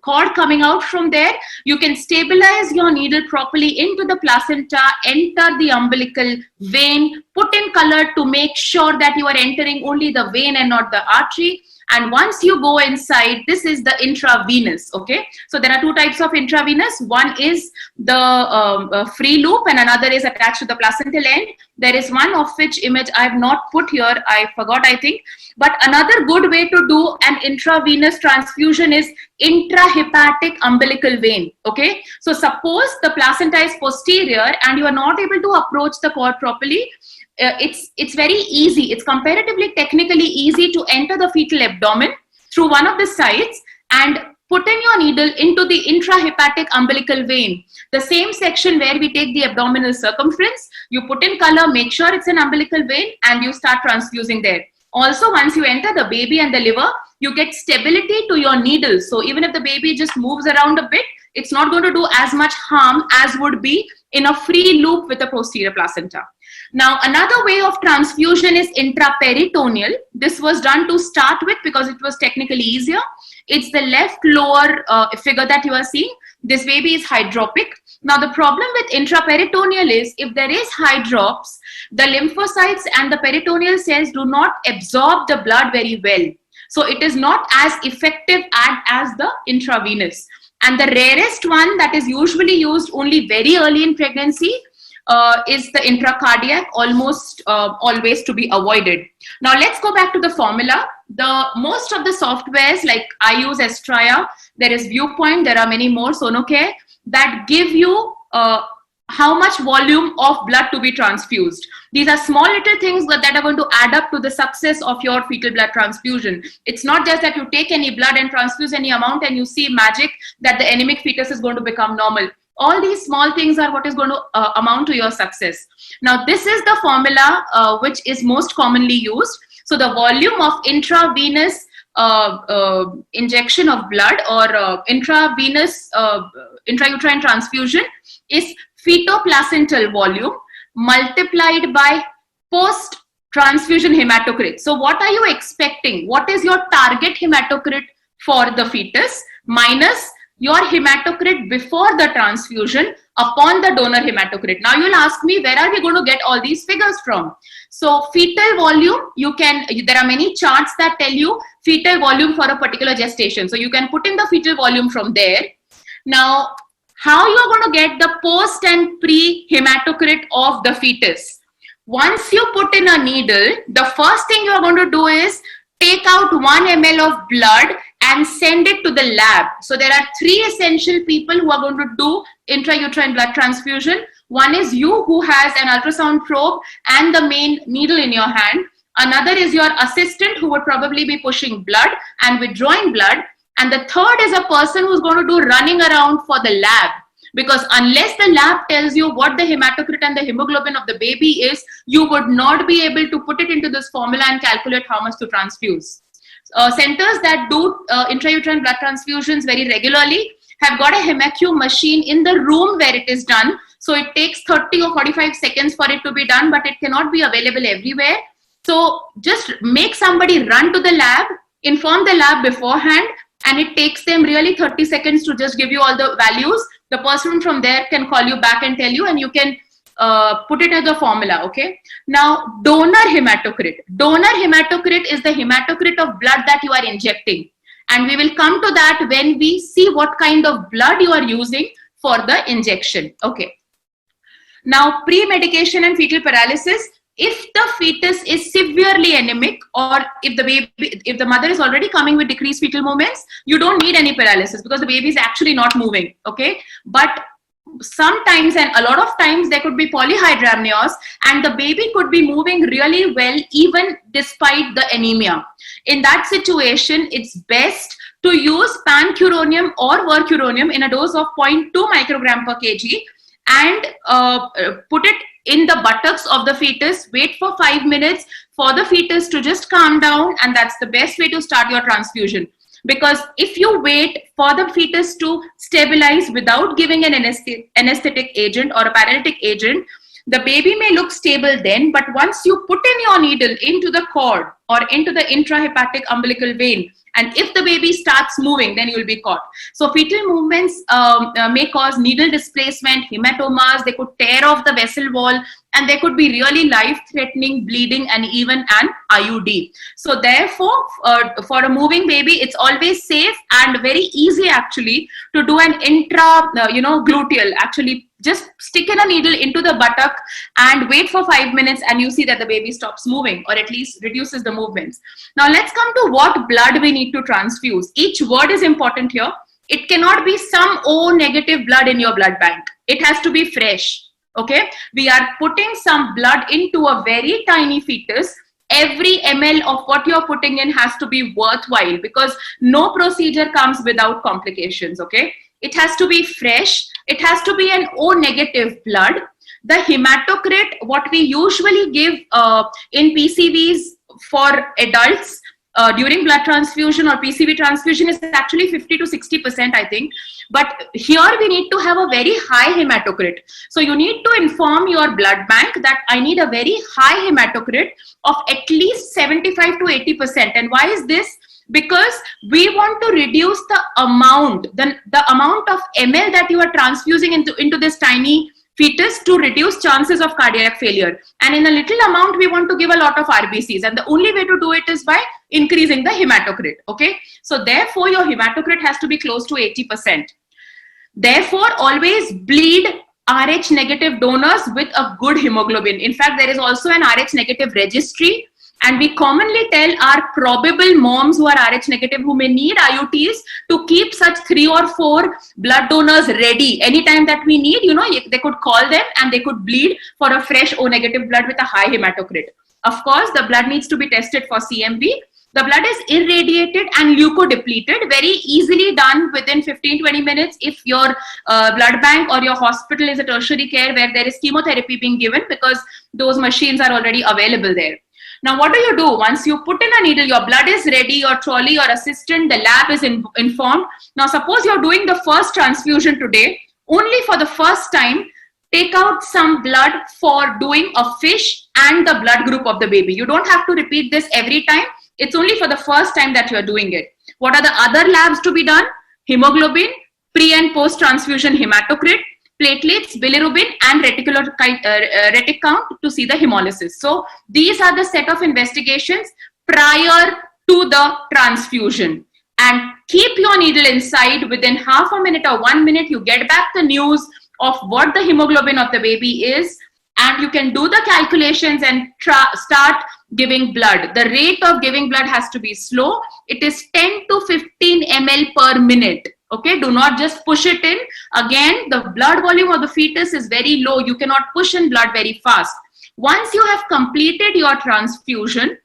cord coming out from there. You can stabilize your needle properly into the placenta, enter the umbilical vein, put in color to make sure that you are entering only the vein and not the artery. And once you go inside, this is the intravenous. Okay, so there are 2 types of intravenous. One is the free loop and another is attached to the placental end. There is one of which image I have not put here, I forgot, I think. But another good way to do an intravenous transfusion is intrahepatic umbilical vein. Okay, so suppose the placenta is posterior and you are not able to approach the cord properly. It's very easy. It's comparatively technically easy to enter the fetal abdomen through one of the sites and put in your needle into the intrahepatic umbilical vein. The same section where we take the abdominal circumference, you put in color, make sure it's an umbilical vein, and you start transfusing there. Also, once you enter the baby and the liver, you get stability to your needle. So even if the baby just moves around a bit, it's not going to do as much harm as would be in a free loop with a posterior placenta. Now, another way of transfusion is intraperitoneal. This was done to start with because it was technically easier. It's the left lower figure that you are seeing. This baby is hydropic. Now, the problem with intraperitoneal is if there is hydrops, the lymphocytes and the peritoneal cells do not absorb the blood very well. So it is not as effective as the intravenous. And the rarest one that is usually used only very early in pregnancy is the intracardiac, almost always to be avoided. Now let's go back to the formula. Most of the softwares, like I use Estraya, there is Viewpoint, there are many more, Sonocare, that give you how much volume of blood to be transfused. These are small little things that are going to add up to the success of your fetal blood transfusion. It's not just that you take any blood and transfuse any amount and you see magic that the anemic fetus is going to become normal. All these small things are what is going to amount to your success. Now, this is the formula which is most commonly used. So the volume of intravenous injection of blood or intravenous intrauterine transfusion is fetoplacental volume multiplied by post transfusion hematocrit. So what are you expecting? What is your target hematocrit for the fetus minus your hematocrit before the transfusion upon the donor hematocrit? Now you'll ask me, where are we going to get all these figures from? So fetal volume, there are many charts that tell you fetal volume for a particular gestation. So you can put in the fetal volume from there. Now, how you are going to get the post and pre hematocrit of the fetus? Once you put in a needle, the first thing you are going to do is take out 1 ml of blood and send it to the lab. So there are 3 essential people who are going to do intrauterine blood transfusion. One is you, who has an ultrasound probe and the main needle in your hand. Another is your assistant, who would probably be pushing blood and withdrawing blood. And the third is a person who's going to do running around for the lab. Because unless the lab tells you what the hematocrit and the hemoglobin of the baby is, you would not be able to put it into this formula and calculate how much to transfuse. Centers that do intrauterine blood transfusions very regularly have got a HemaQ machine in the room where it is done. So it takes 30 or 45 seconds for it to be done, but it cannot be available everywhere. So just make somebody run to the lab, inform the lab beforehand, and it takes them really 30 seconds to just give you all the values. The person from there can call you back and tell you, and you can put it as the formula. Okay. Now, donor hematocrit. Donor hematocrit is the hematocrit of blood that you are injecting. And we will come to that when we see what kind of blood you are using for the injection. Okay. Now, pre-medication and fetal paralysis, if the fetus is severely anemic, or if the mother is already coming with decreased fetal movements, you don't need any paralysis because the baby is actually not moving. Okay. But sometimes, and a lot of times, there could be polyhydramnios and the baby could be moving really well even despite the anemia. In that situation, it's best to use pancuronium or vercuronium in a dose of 0.2 microgram per kg and put it in the buttocks of the fetus. Wait for 5 minutes for the fetus to just calm down, and that's the best way to start your transfusion. Because if you wait for the fetus to stabilize without giving an anesthetic agent or a paralytic agent, the baby may look stable then, but once you put in your needle into the cord or into the intrahepatic umbilical vein, and if the baby starts moving, then you will be caught. So fetal movements may cause needle displacement, hematomas, they could tear off the vessel wall, and there could be really life-threatening bleeding and even an IUD. So therefore, for a moving baby, it's always safe and very easy actually to do an gluteal. Actually, just stick in a needle into the buttock and wait for 5 minutes, and you see that the baby stops moving or at least reduces the movements. Now let's come to what blood we need to transfuse. Each word is important here. It cannot be some O negative blood in your blood bank. It has to be fresh. Okay, we are putting some blood into a very tiny fetus. Every ml of what you're putting in has to be worthwhile because no procedure comes without complications. Okay, it has to be fresh. It has to be an O negative blood. The hematocrit, what we usually give in PCVs for adults during blood transfusion or PCV transfusion is actually 50 to 60%, I think. But here we need to have a very high hematocrit. So you need to inform your blood bank that I need a very high hematocrit of at least 75 to 80%. And why is this? Because we want to reduce the amount, the amount of ml that you are transfusing into this tiny fetus to reduce chances of cardiac failure. And in a little amount, we want to give a lot of RBCs. And the only way to do it is by increasing the hematocrit. Okay. So therefore, your hematocrit has to be close to 80%. Therefore, always bleed Rh negative donors with a good hemoglobin. In fact, there is also an Rh negative registry. And we commonly tell our probable moms who are Rh negative, who may need IUTs, to keep such 3 or 4 blood donors ready. Anytime that we need, they could call them and they could bleed for a fresh O negative blood with a high hematocrit. Of course, the blood needs to be tested for CMV. The blood is irradiated and leukodepleted, very easily done within 15-20 minutes if your blood bank or your hospital is a tertiary care where there is chemotherapy being given, because those machines are already available there. Now, what do you do? Once you put in a needle, your blood is ready, your trolley, your assistant, the lab is informed. Now, suppose you're doing the first transfusion today, only for the first time, take out some blood for doing a fish and the blood group of the baby. You don't have to repeat this every time. It's only for the first time that you're doing it. What are the other labs to be done? Hemoglobin, pre and post transfusion hematocrit, platelets, bilirubin, and retic count to see the hemolysis. So these are the set of investigations prior to the transfusion. And keep your needle inside. Within half a minute or 1 minute, you get back the news of what the hemoglobin of the baby is, and you can do the calculations and start giving blood. The rate of giving blood has to be slow. It is 10 to 15 ml per minute. Okay, do not just push it in. Again, the blood volume of the fetus is very low. You cannot push in blood very fast. Once you have completed your transfusion,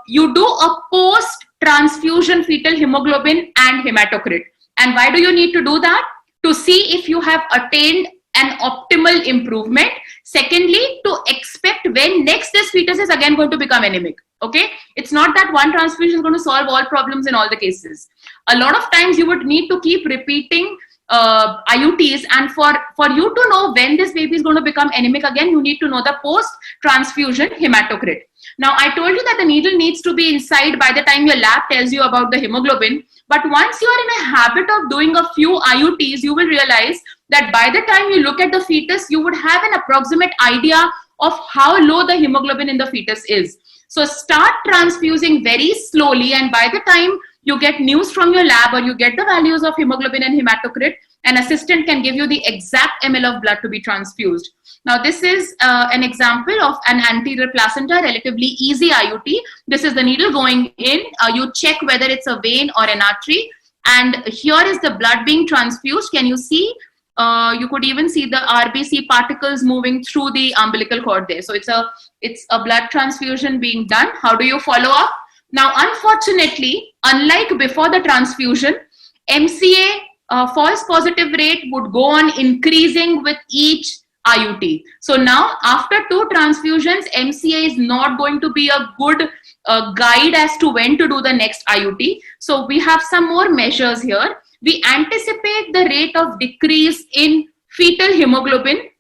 you do a post-transfusion fetal hemoglobin and hematocrit. And why do you need to do that? To see if you have attained an optimal improvement. Secondly, to expect when next this fetus is again going to become anemic. Okay, it's not that one transfusion is going to solve all problems in all the cases. A lot of times you would need to keep repeating IUTs, and for you to know when this baby is going to become anemic again, you need to know the post-transfusion hematocrit. Now, I told you that the needle needs to be inside by the time your lab tells you about the hemoglobin, but once you are in a habit of doing a few IUTs, you will realize that by the time you look at the fetus, you would have an approximate idea of how low the hemoglobin in the fetus is. So start transfusing very slowly, and by the time you get news from your lab or you get the values of hemoglobin and hematocrit, An assistant can give you the exact ml of blood to be transfused. Now, this is an example of an anterior placenta, relatively easy IUT. This is the needle going in. You check whether it's a vein or an artery. And here is the blood being transfused. Can you see? You could even see the RBC particles moving through the umbilical cord there. So it's a blood transfusion being done. How do you follow up? Now, unfortunately, unlike before the transfusion, MCA false positive rate would go on increasing with each IUT. So now, after 2 transfusions, MCA is not going to be a good guide as to when to do the next IUT. So we have some more measures here. We anticipate the rate of decrease in fetal hemoglobin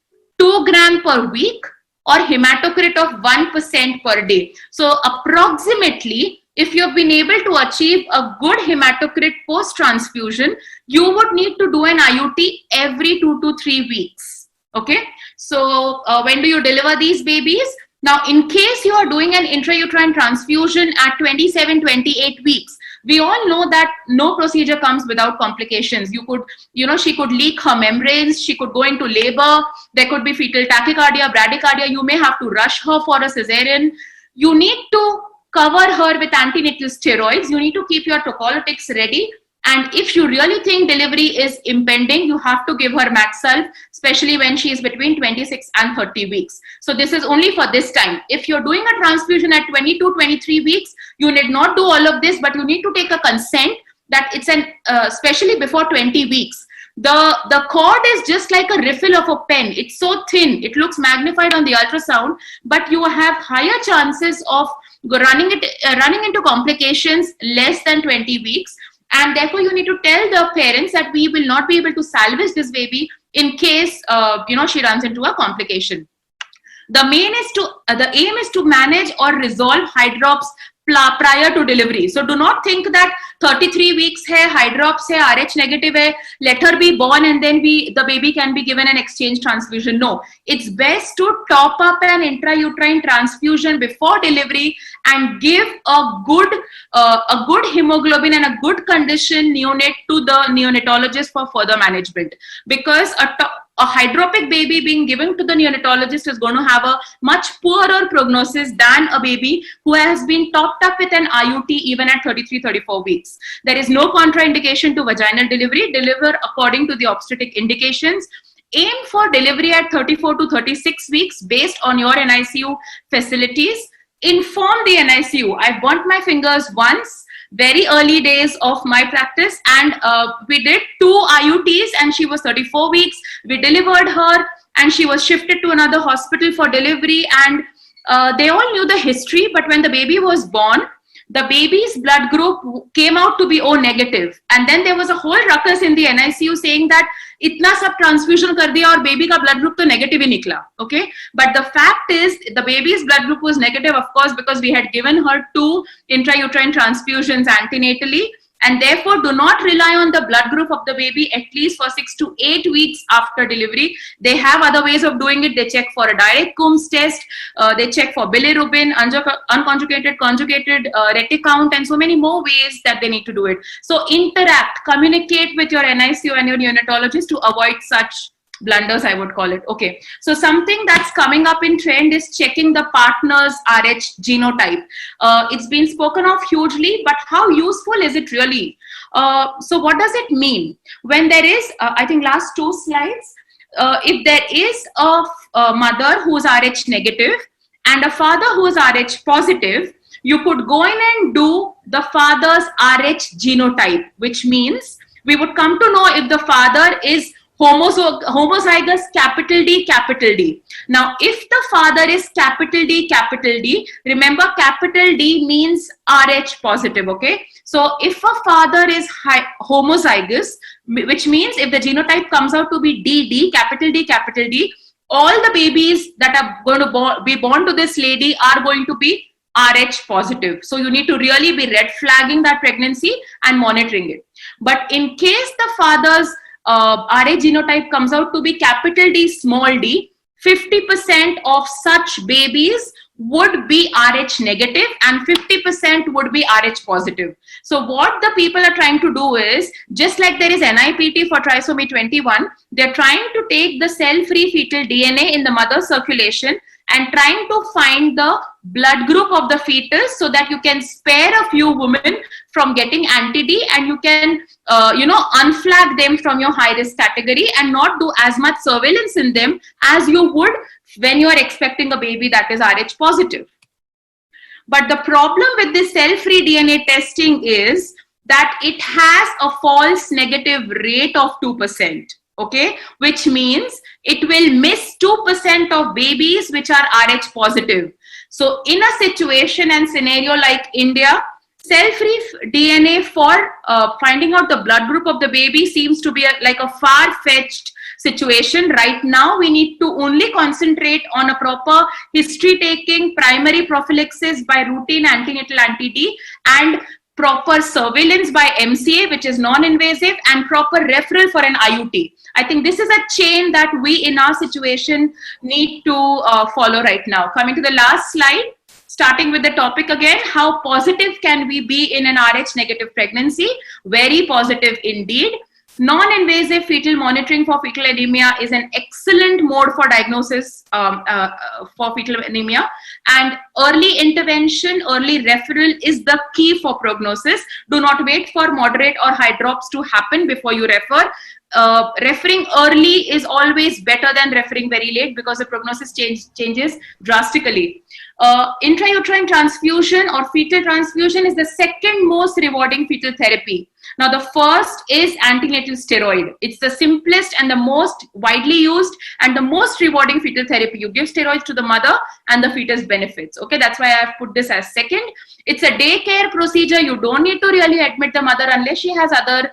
2 gram per week or hematocrit of 1% per day. So approximately, if you've been able to achieve a good hematocrit post-transfusion, you would need to do an IUT every 2 to 3 weeks. Okay, so when do you deliver these babies? Now, in case you are doing an intrauterine transfusion at 27, 28 weeks, we all know that no procedure comes without complications. She could leak her membranes, she could go into labor, there could be fetal tachycardia, bradycardia, you may have to rush her for a cesarean. You need to cover her with antenatal steroids, you need to keep your tocolytics ready. And if you really think delivery is impending, you have to give her Maxulf, especially when she is between 26 and 30 weeks. So this is only for this time. If you're doing a transfusion at 22, 23 weeks, you need not do all of this, but you need to take a consent that it's especially before 20 weeks. The cord is just like a refill of a pen. It's so thin, it looks magnified on the ultrasound, but you have higher chances of running into complications less than 20 weeks. And therefore, you need to tell the parents that we will not be able to salvage this baby in case she runs into a complication. The aim is to manage or resolve hydrops prior to delivery. So do not think that 33 weeks hai, hydrops hai, RH negative hai, let her be born and then the baby can be given an exchange transfusion. No, it's best to top up an intrauterine transfusion before delivery and give a good hemoglobin and a good condition neonate to the neonatologist for further management. Because a hydropic baby being given to the neonatologist is going to have a much poorer prognosis than a baby who has been topped up with an IUT even at 33, 34 weeks. There is no contraindication to vaginal delivery. Deliver according to the obstetric indications. Aim for delivery at 34 to 36 weeks based on your NICU facilities. Inform the NICU. I burnt my fingers once, very early days of my practice, and we did 2 IUTs and she was 34 weeks. We delivered her and she was shifted to another hospital for delivery, and they all knew the history, but when the baby was born, the baby's blood group came out to be O negative, and then there was a whole ruckus in the NICU saying that itna sab transfusion kar diya aur baby ka blood group to negative hi nikla. Okay, but the fact is the baby's blood group was negative, of course, because we had given her 2 intrauterine transfusions antenatally, and therefore do not rely on the blood group of the baby at least for 6 to 8 weeks after delivery. They have other ways of doing it. They check for a direct Coombs test, they check for bilirubin, unconjugated, conjugated reti count, and so many more ways that they need to do it. So interact, communicate with your NICU and your neonatologist to avoid such blunders, I would call it. Okay, so something that's coming up in trend is checking the partner's RH genotype. It's been spoken of hugely, but how useful is it really? So what does it mean? When there is, I think last 2 slides, if there is a mother who is RH negative and a father who is RH positive, you could go in and do the father's RH genotype, which means we would come to know if the father is homozygous capital D. Now, if the father is capital D, remember capital D means RH positive, okay? So if a father is homozygous, which means if the genotype comes out to be DD, capital D, all the babies that are going to be born to this lady are going to be RH positive. So you need to really be red flagging that pregnancy and monitoring it. But in case the father's Rh genotype comes out to be capital D, small d, 50% of such babies would be Rh negative and 50% would be Rh positive. So what the people are trying to do is, just like there is NIPT for trisomy 21, they're trying to take the cell-free fetal DNA in the mother's circulation and trying to find the blood group of the fetus so that you can spare a few women from getting anti-D, and you can unflag them from your high risk category and not do as much surveillance in them as you would when you are expecting a baby that is Rh positive. But the problem with this cell-free DNA testing is that it has a false negative rate of 2%. Okay, which means it will miss 2% of babies which are Rh positive. So in a situation and scenario like India, cell-free DNA for finding out the blood group of the baby seems to be like a far-fetched situation. Right now, we need to only concentrate on a proper history-taking primary prophylaxis by routine antenatal anti-D and proper surveillance by MCA, which is non-invasive, and proper referral for an IUT. I think this is a chain that we in our situation need to follow right now. Coming to the last slide, starting with the topic again, how positive can we be in an Rh negative pregnancy? Very positive indeed. Non-invasive fetal monitoring for fetal anemia is an excellent mode for diagnosis for fetal anemia, and early intervention, early referral is the key for prognosis. Do not wait for moderate or high drops to happen before you refer. Referring early is always better than referring very late because the prognosis changes drastically. Intrauterine transfusion or fetal transfusion is the second most rewarding fetal therapy. Now, the first is antenatal steroid. It's the simplest and the most widely used and the most rewarding fetal therapy. You give steroids to the mother and the fetus benefits. Okay, that's why I've put this as second. It's a daycare procedure. You don't need to really admit the mother unless she has other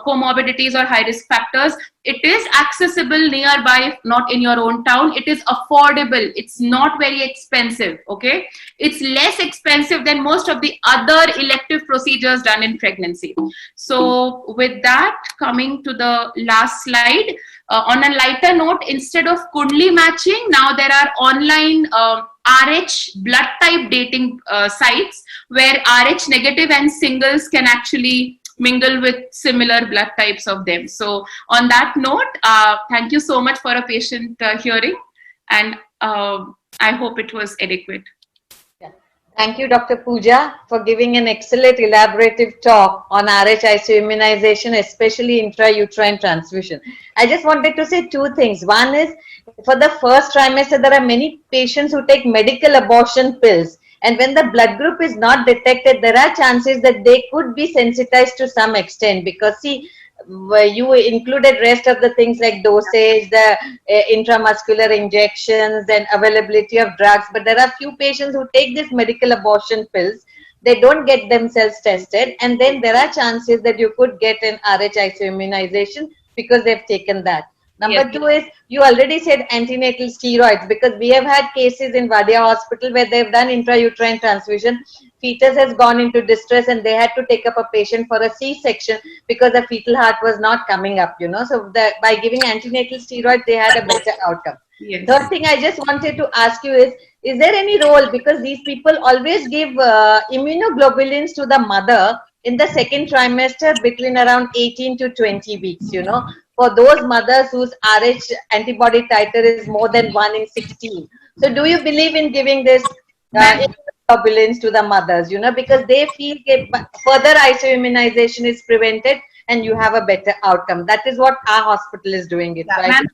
comorbidities or high risk factors. It is accessible nearby, not in your own town. It is affordable. It's not very expensive. Okay, it's less expensive than most of the other elective procedures done in pregnancy. So with that, coming to the last slide, on a lighter note, instead of Kundli matching, now there are online Rh blood type dating sites where Rh negative and singles can actually mingle with similar blood types of them. So on that note, thank you so much for a patient hearing, and I hope it was adequate. Thank you, Dr. Pooja, for giving an excellent elaborative talk on Rh isoimmunization, especially intrauterine transfusion. I just wanted to say two things. One is, for the first trimester, there are many patients who take medical abortion pills. And when the blood group is not detected, there are chances that they could be sensitized to some extent, because see, you included rest of the things like dosage, the intramuscular injections and availability of drugs. But there are few patients who take these medical abortion pills. They don't get themselves tested. And then there are chances that you could get an Rh isoimmunization because they've taken that. Number two is, you already said antenatal steroids, because we have had cases in Vadia Hospital where they've done intrauterine transfusion. Fetus has gone into distress and they had to take up a patient for a C-section because the fetal heart was not coming up, you know. So by giving antenatal steroids, they had a better outcome. Yes. Third thing I just wanted to ask you is there any role, because these people always give immunoglobulins to the mother in the second trimester between around 18 to 20 weeks, you know, for those mothers whose Rh antibody titer is more than 1 in 16. So do you believe in giving this immunoglobulins to the mothers, you know, because they feel further isoimmunization is prevented and you have a better outcome? That is what our hospital is doing it. Yeah, ma'am,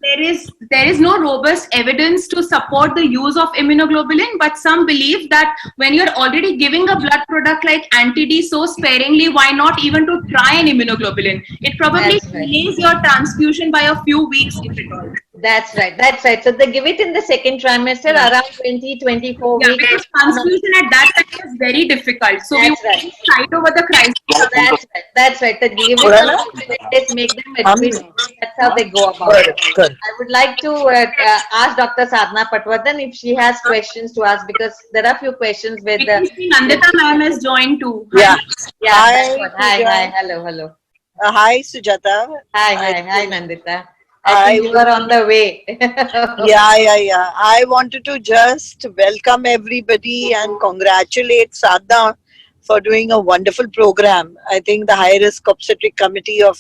there is no robust evidence to support the use of immunoglobulin, but some believe that when you're already giving a blood product like anti-D so sparingly, why not even to try an immunoglobulin? It probably delays your transfusion by a few weeks, if at all. That's right. That's right. So they give it in the second trimester, around 20, 24 weeks. Because transfusion at that time is very difficult. So we right. fight over the crisis. That's right. They give it, just make them admit. That's how they go about it. I would like to ask Dr. Sadhana Patwardhan if she has questions to ask, because there are a few questions with Nandita ma'am has joined too. Yeah. Hi. Hello. Hi, Sujata. Hi, Nandita. I think you are on the way. Yeah. I wanted to just welcome everybody and congratulate Sadhna for doing a wonderful program. I think the High Risk Obstetric Committee of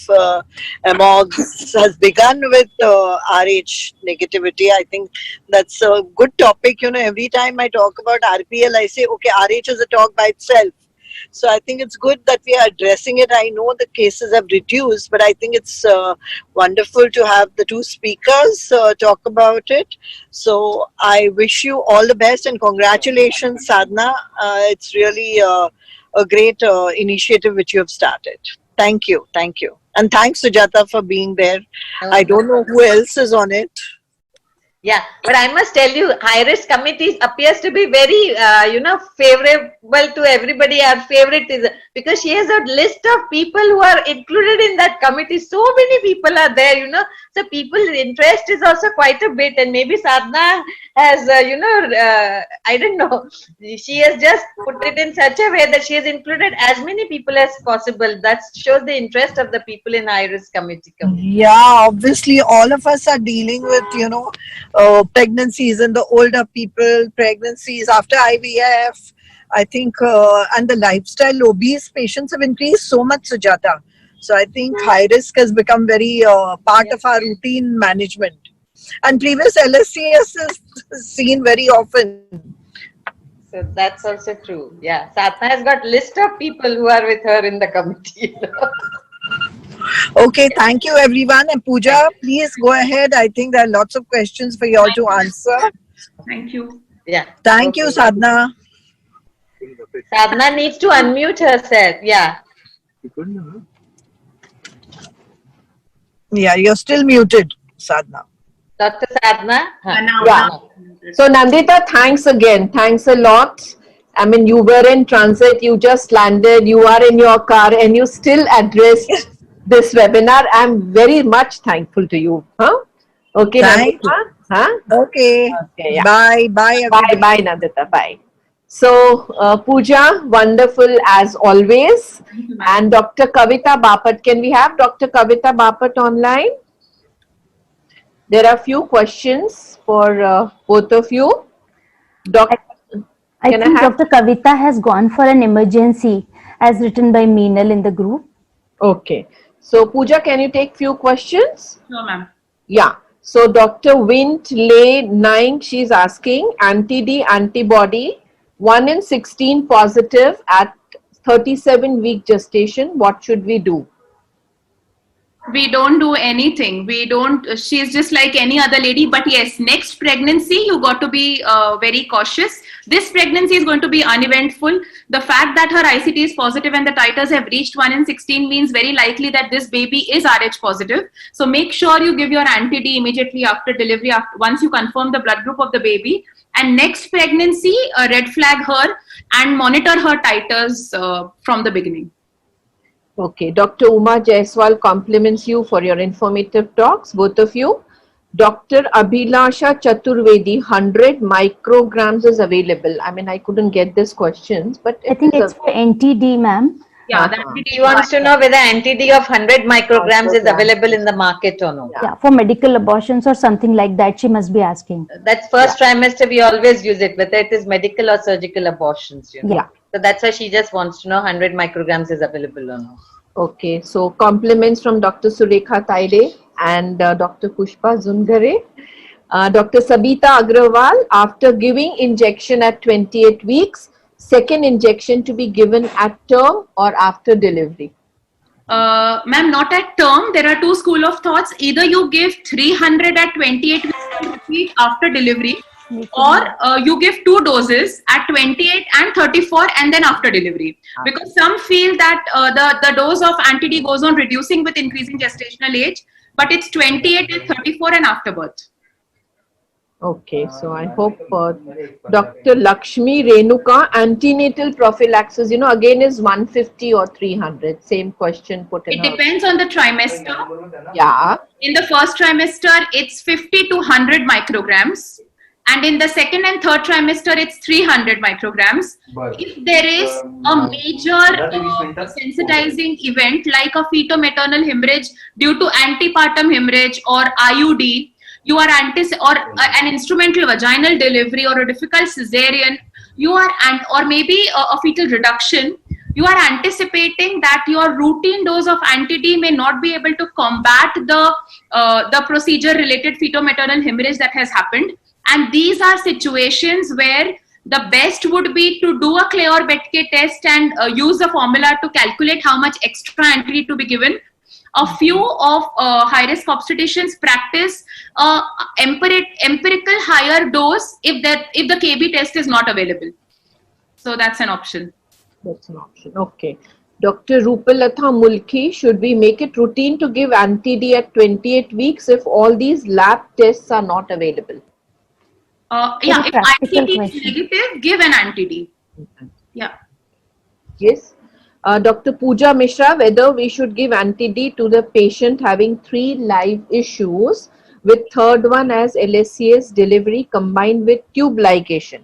AMOGS has begun with RH negativity. I think that's a good topic. You know, every time I talk about RPL, I say, okay, RH is a talk by itself. So I think it's good that we are addressing it. I know the cases have reduced, but I think it's wonderful to have the two speakers talk about it. So I wish you all the best and congratulations, Sadhna. It's really a great initiative which you have started. Thank you. And thanks, Sujata, for being there. I don't know who else is on it. Yeah, but I must tell you, high risk committees appears to be very, favorable to everybody. Our favorite is because she has a list of people who are included in that committee. So many people are there, So people's interest is also quite a bit, and maybe Sadhna has, I don't know. She has just put it in such a way that she has included as many people as possible. That shows the interest of the people in high risk committee. Yeah, obviously, all of us are dealing with, pregnancies and the older people, pregnancies after IVF. I think, and the lifestyle obese patients have increased so much, Sujata. So I think high risk has become very part of our routine management. And previous LSCS is seen very often. So that's also true. Yeah, Satna has got list of people who are with her in the committee. Okay, thank you everyone. And Pooja, please go ahead. I think there are lots of questions for you all to answer. Thank you. Yeah. Thank you, Sadhna. Sadhna needs to unmute herself. Yeah. Yeah, you're still muted, Sadhna. Dr. Sadhna? Yeah. So Nandita, thanks again. Thanks a lot. I mean, you were in transit, you just landed, you are in your car and you still addressed this webinar. I'm very much thankful to you. Huh? Okay, Thank Nandita? Huh? Okay. Okay, yeah. Bye, everybody. Bye, Nandita. Bye. So, Pooja, wonderful as always. And Dr. Kavita Bapat, can we have Dr. Kavita Bapat online? There are few questions for both of you. I think Dr. Kavita has gone for an emergency as written by Meenal in the group. Okay. So, Pooja, can you take few questions? No, ma'am. Yeah. So, Dr. Wint Lay 9, she's asking anti-D antibody 1 in 16 positive at 37-week gestation. What should we do? We don't do anything. We don't, she's just like any other lady. But yes, next pregnancy, you got to be very cautious. This pregnancy is going to be uneventful. The fact that her ICT is positive and the titers have reached 1 in 16 means very likely that this baby is RH positive. So make sure you give your anti-D immediately after delivery, once you confirm the blood group of the baby. And next pregnancy, red flag her and monitor her titers from the beginning. Okay, Dr. Uma Jaiswal compliments you for your informative talks, both of you. Dr. Abhilasha Chaturvedi, 100 micrograms is available. I mean, I couldn't get these questions, but I think it's for NTD, ma'am. Yeah, he wants to know whether anti-D of 100 micrograms is available in the market or no. Yeah, for medical abortions or something like that, she must be asking. That's first trimester, we always use it, whether it is medical or surgical abortions. Yeah. So that's why she just wants to know 100 micrograms is available or no. Okay, so compliments from Dr. Surekha Taide and Dr. Pushpa Zungare. Dr. Sabita Agrawal, after giving injection at 28 weeks, second injection to be given at term or after delivery? Ma'am, not at term. There are two school of thoughts. Either you give 300 at 28 weeks after delivery, or you give 2 doses at 28 and 34 and then after delivery. Because some feel that the dose of anti-D goes on reducing with increasing gestational age, but it's 28 and 34 and after birth. Okay, so I hope Dr. Lakshmi Renuka, antenatal prophylaxis, again is 150 or 300. Same question put in. It depends on the trimester. Yeah. In the first trimester, it's 50 to 100 micrograms. And in the second and third trimester, it's 300 micrograms. If there is a major sensitizing event like a feto-maternal hemorrhage due to antepartum hemorrhage or IUD, you are or an instrumental vaginal delivery or a difficult cesarean, you are or maybe a fetal reduction, you are anticipating that your routine dose of anti-D may not be able to combat the procedure related feto-maternal hemorrhage that has happened. And these are situations where the best would be to do a Kleor-Betke test and use the formula to calculate how much extra anti-D to be given. A few of high-risk obstetricians practice empirical higher dose if the KB test is not available. So that's an option. That's an option. Okay. Dr. Rupalatha Mulki, should we make it routine to give anti-D at 28 weeks if all these lab tests are not available? Yeah, if ICD is negative, give an anti-D. Yeah. Yes. Dr. Pooja Mishra, whether we should give anti-D to the patient having 3 live issues with third one as LSCS delivery combined with tube ligation.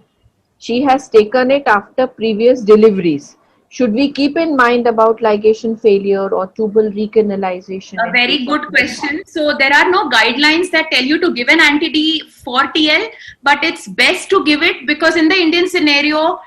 She has taken it after previous deliveries. Should we keep in mind about ligation failure or tubal recanalization? A very good question. So there are no guidelines that tell you to give an anti-D for TL, but it's best to give it because in the Indian scenario,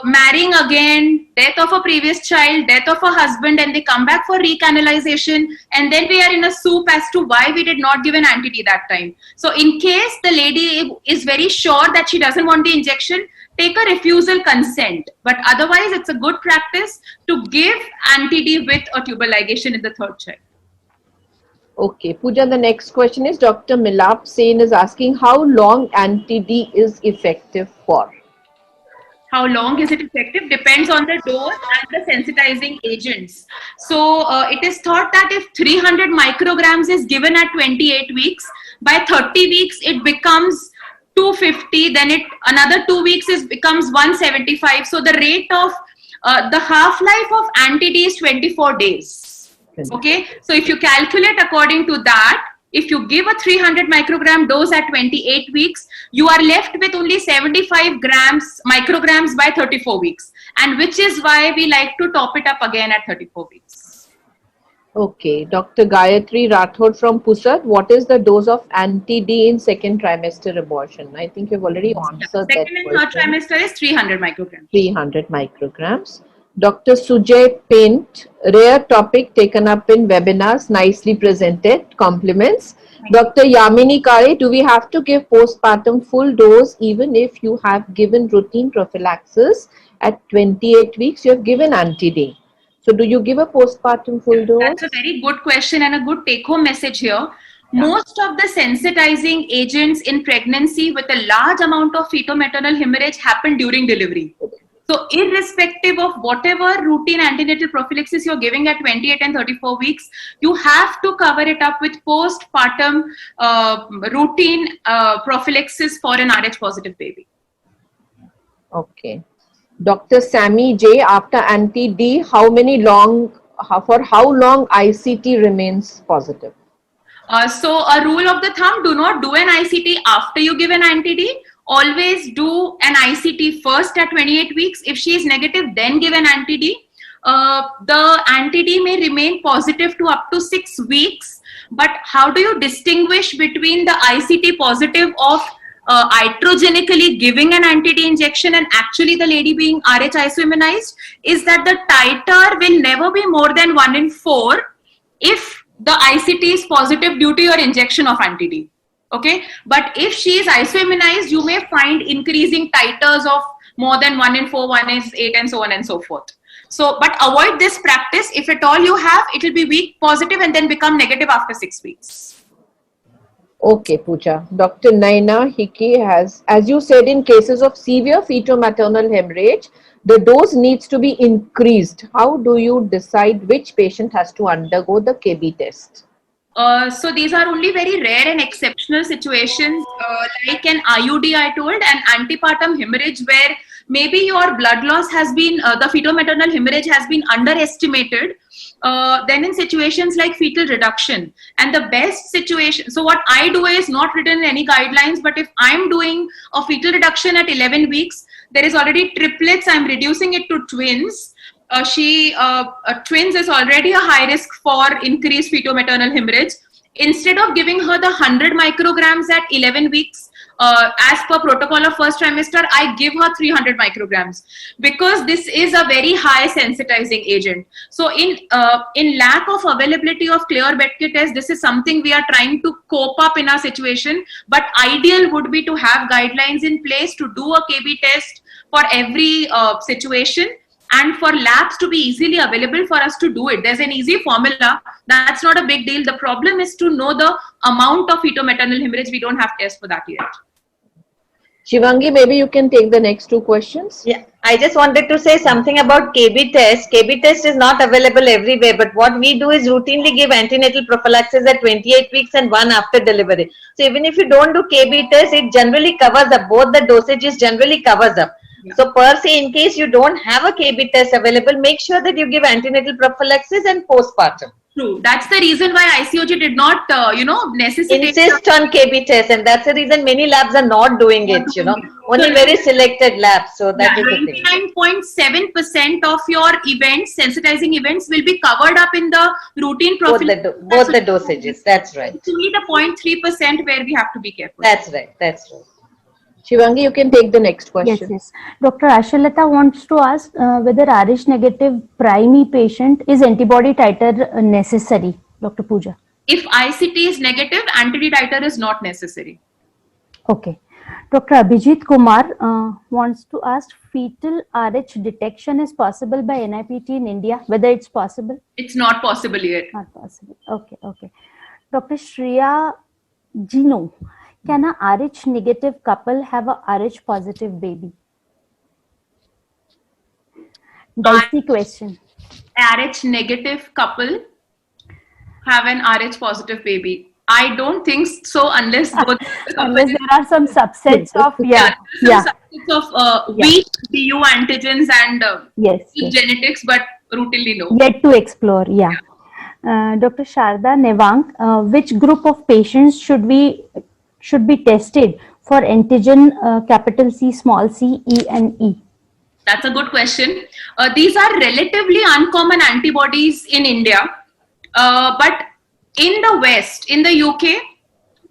marrying again, death of a previous child, death of a husband, and they come back for recanalization, and then we are in a soup as to why we did not give an anti-D that time. So in case the lady is very sure that she doesn't want the injection, take a refusal consent, but otherwise it's a good practice to give anti-D with a tubal ligation in the third child. Okay, Pooja, the next question is Dr. Milap Sen is asking how long anti-D is effective for? How long is it effective? Depends on the dose and the sensitizing agents. So it is thought that if 300 micrograms is given at 28 weeks, by 30 weeks it becomes 250, then another 2 weeks becomes 175. So the rate of the half-life of anti-D is 24 days. Okay, so if you calculate according to that, if you give a 300 microgram dose at 28 weeks, you are left with only 75 micrograms by 34 weeks, and which is why we like to top it up again at 34 weeks. Okay, Dr. Gayatri Rathod from Pusat, what is the dose of anti-D in second trimester abortion? I think you've already answered that Second and third trimester is 300 micrograms. 300 micrograms. Dr. Sujay Pint, rare topic taken up in webinars, nicely presented, compliments. Dr. Yamini Kare, do we have to give postpartum full dose even if you have given routine prophylaxis at 28 weeks, you have given anti-D? So do you give a postpartum full dose? That's a very good question and a good take-home message here. Most of the sensitizing agents in pregnancy with a large amount of feto-maternal hemorrhage happen during delivery. So irrespective of whatever routine antenatal prophylaxis you're giving at 28 and 34 weeks, you have to cover it up with postpartum routine prophylaxis for an Rh positive baby. Okay. Dr. Sammy J, after anti-D, for how long ICT remains positive? So a rule of the thumb, do not do an ICT after you give an anti-D. Always do an ICT first at 28 weeks. If she is negative, then give an anti-D. The anti-D may remain positive to up to 6 weeks. But how do you distinguish between the ICT positive of iatrogenically giving an anti-D injection and actually the lady being Rh isoimmunized? Is that the titer will never be more than 1 in 4 if the ICT is positive due to your injection of anti-D. Okay, but if she is isoimmunized, you may find increasing titers of more than 1 in 4, 1 is 8, and so on and so forth. So, but avoid this practice. If at all you have, it will be weak positive and then become negative after 6 weeks. Okay, Pooja. Dr. Naina Hiki has, as you said, in cases of severe feto-maternal hemorrhage, the dose needs to be increased. How do you decide which patient has to undergo the KB test? So these are only very rare and exceptional situations like an IUD I told, and antepartum hemorrhage where maybe your blood loss has been, the fetal-maternal hemorrhage has been underestimated, then in situations like fetal reduction. And the best situation, so what I do is not written in any guidelines, but if I'm doing a fetal reduction at 11 weeks, there is already triplets, I'm reducing it to twins. Twins is already a high risk for increased fetal-maternal hemorrhage. Instead of giving her the 100 micrograms at 11 weeks, as per protocol of first trimester, I give her 300 micrograms because this is a very high sensitizing agent. So in lack of availability of clear bed kit test, this is something we are trying to cope up in our situation. But ideal would be to have guidelines in place to do a KB test for every situation, and for labs to be easily available for us to do it. There's an easy formula. That's not a big deal. The problem is to know the amount of fetal-maternal hemorrhage. We don't have tests for that yet. Shivangi, maybe you can take the next two questions. Yeah, I just wanted to say something about KB test. KB test is not available everywhere, but what we do is routinely give antenatal prophylaxis at 28 weeks and one after delivery. So even if you don't do KB test, it generally covers up. Both the dosages generally covers up. Yeah. So per se, in case you don't have a KB test available, make sure that you give antenatal prophylaxis and postpartum. True. That's the reason why ICOG did not, necessitate insist on KB test, and that's the reason many labs are not doing it. Only very selected labs. So that is the thing. 99.7% of your events, sensitizing events, will be covered up in the routine prophylaxis. Both the dosages. That's right. It's only the 0.3% where we have to be careful. That's right. That's right. Shivangi, you can take the next question. Yes. Dr. Ashalata wants to ask whether Rh negative primary patient is antibody titer necessary. Dr. Pooja. If ICT is negative, antibody titer is not necessary. Okay. Dr. Abhijit Kumar wants to ask fetal Rh detection is possible by NIPT in India, whether it's possible? It's not possible yet. Not possible. Okay. Dr. Shreya Gino. Can a Rh negative couple have a Rh positive baby? Dicey question. Rh negative couple have an Rh positive baby. I don't think so unless both unless there are some subsets of subsets of weak DU antigens and yes. genetics, but routinely no. Yet to explore, Dr. Sharda Nevang, which group of patients should be tested for antigen capital C, small c, E and E? That's a good question. These are relatively uncommon antibodies in India, but in the West, in the UK,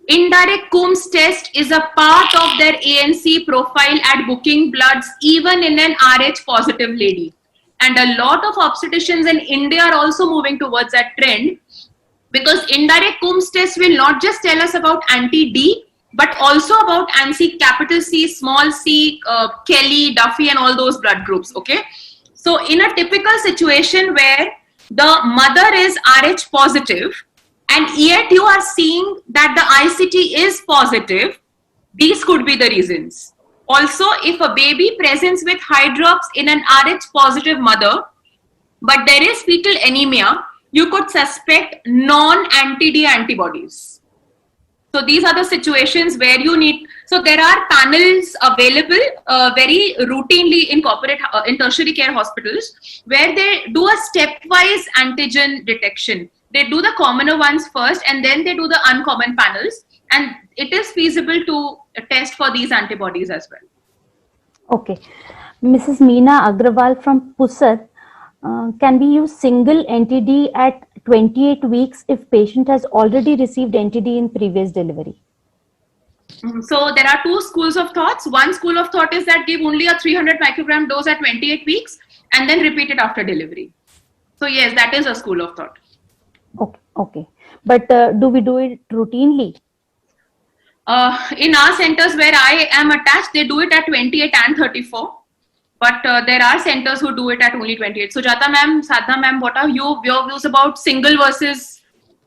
indirect Coombs test is a part of their ANC profile at booking bloods, even in an Rh positive lady. And a lot of obstetricians in India are also moving towards that trend, because indirect Coombs test will not just tell us about anti-D, but also about ANSI capital C, small c, Kelly, Duffy and all those blood groups. Okay. So in a typical situation where the mother is Rh positive and yet you are seeing that the ICT is positive, these could be the reasons. Also, if a baby presents with hydrops in an Rh positive mother, but there is fetal anemia, you could suspect non-anti-D antibodies. So these are the situations where you need, so there are panels available very routinely in in tertiary care hospitals where they do a stepwise antigen detection. They do the commoner ones first and then they do the uncommon panels, and it is feasible to test for these antibodies as well. Okay. Mrs. Meena Agrawal from Pusat, can we use single anti-D at 28 weeks if patient has already received anti-D in previous delivery? So there are two schools of thoughts. One school of thought is that give only a 300 microgram dose at 28 weeks and then repeat it after delivery. So yes, that is a school of thought. Okay. But do we do it routinely? In our centers where I am attached, they do it at 28 and 34. But there are centers who do it at only 28. So Jata ma'am, Sadhna ma'am, what are your views about single versus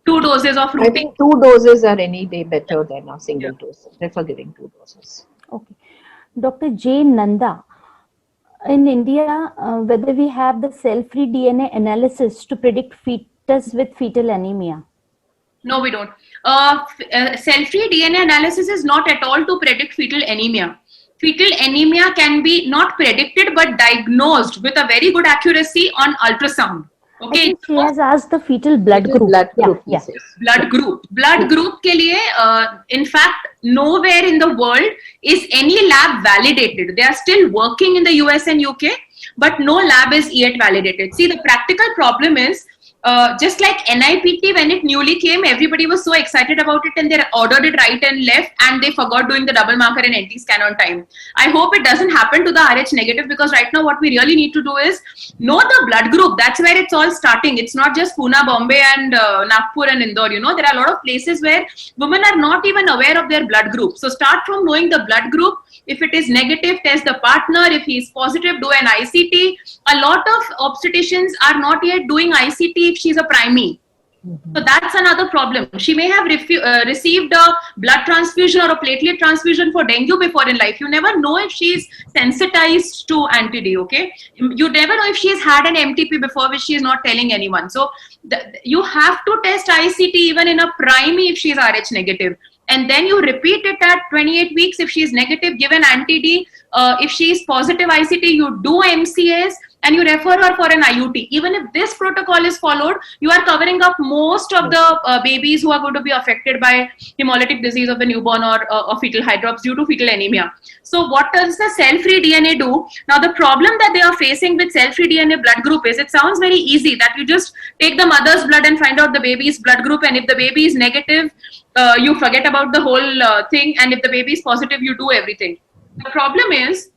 2 doses of routine? I think 2 doses are any day better than a single dose. Prefer giving 2 doses. Okay. Dr. J. Nanda, in India, whether we have the cell-free DNA analysis to predict fetus with fetal anemia? No, we don't. Cell-free DNA analysis is not at all to predict fetal anemia. fetal anemia can be not predicted but diagnosed with a very good accuracy on ultrasound. I Okay, think she has asked the fetal blood Fetal group. blood Yeah, group, yeah. he says. blood group ke liye, in fact, nowhere in the world is any lab validated. They are still working in the US and UK, but no lab is yet validated. See, the practical problem is, just like NIPT, when it newly came, everybody was so excited about it and they ordered it right and left, and they forgot doing the double marker and NT scan on time. I hope it doesn't happen to the Rh negative, because right now what we really need to do is know the blood group. That's where it's all starting. It's not just Pune, Bombay, and Nagpur and Indore. You know, there are a lot of places where women are not even aware of their blood group. So start from knowing the blood group. If it is negative, test the partner. If he is positive, do an ICT. A lot of obstetricians are not yet doing ICT if she's a primey. So that's another problem. She may have received a blood transfusion or a platelet transfusion for dengue before in life. You never know if she's sensitized to anti-D, okay? You never know if she's had an MTP before, which she is not telling anyone. So you have to test ICT even in a primey if she's Rh negative. And then you repeat it at 28 weeks if she is negative, give an anti-D. If she is positive ICT, you do MCAs and you refer her for an IUT. Even if this protocol is followed, you are covering up most of the babies who are going to be affected by hemolytic disease of the newborn or fetal hydrops due to fetal anemia. So what does the cell-free DNA do? Now the problem that they are facing with cell-free DNA blood group is, it sounds very easy that you just take the mother's blood and find out the baby's blood group, and if the baby is negative, you forget about the whole thing, and if the baby is positive, you do everything. The problem is,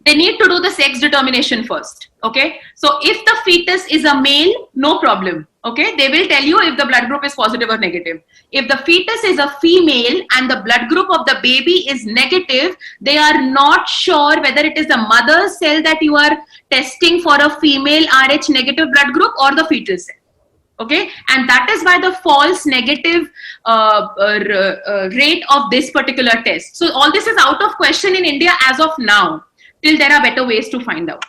they need to do the sex determination first. Okay, so if the fetus is a male, no problem. Okay, they will tell you if the blood group is positive or negative. If the fetus is a female and the blood group of the baby is negative, they are not sure whether it is the mother's cell that you are testing for a female Rh negative blood group or the fetal cell. Okay, and that is why the false negative rate of this particular test. So all this is out of question in India as of now, till there are better ways to find out.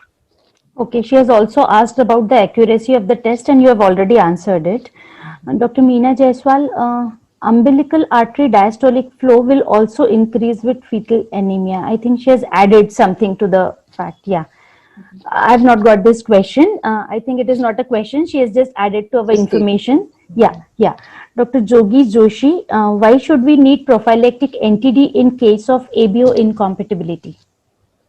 Okay, she has also asked about the accuracy of the test, and you have already answered it. Dr. Meena Jaiswal, umbilical artery diastolic flow will also increase with fetal anemia. I think she has added something to the fact. Yeah. I've not got this question. I think it is not a question. She has just added to our information. Yeah, yeah. Dr. Jogi Joshi, why should we need prophylactic NTD in case of ABO incompatibility?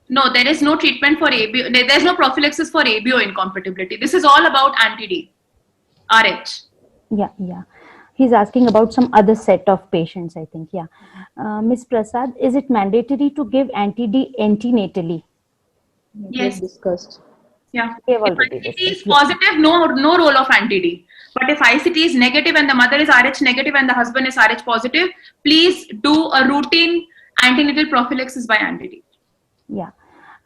No, there is no treatment for ABO. There's no prophylaxis for ABO incompatibility. This is all about anti-D, Rh. Yeah, yeah. He's asking about some other set of patients, I think. Yeah. Ms. Prasad, is it mandatory to give anti-D antenatally? Yes. Discussed. Yeah. We have If already ICT is discussed. positive, no role of anti-D. But if ICT is negative and the mother is Rh negative and the husband is Rh positive, please do a routine antenatal prophylaxis by anti-D. Yeah.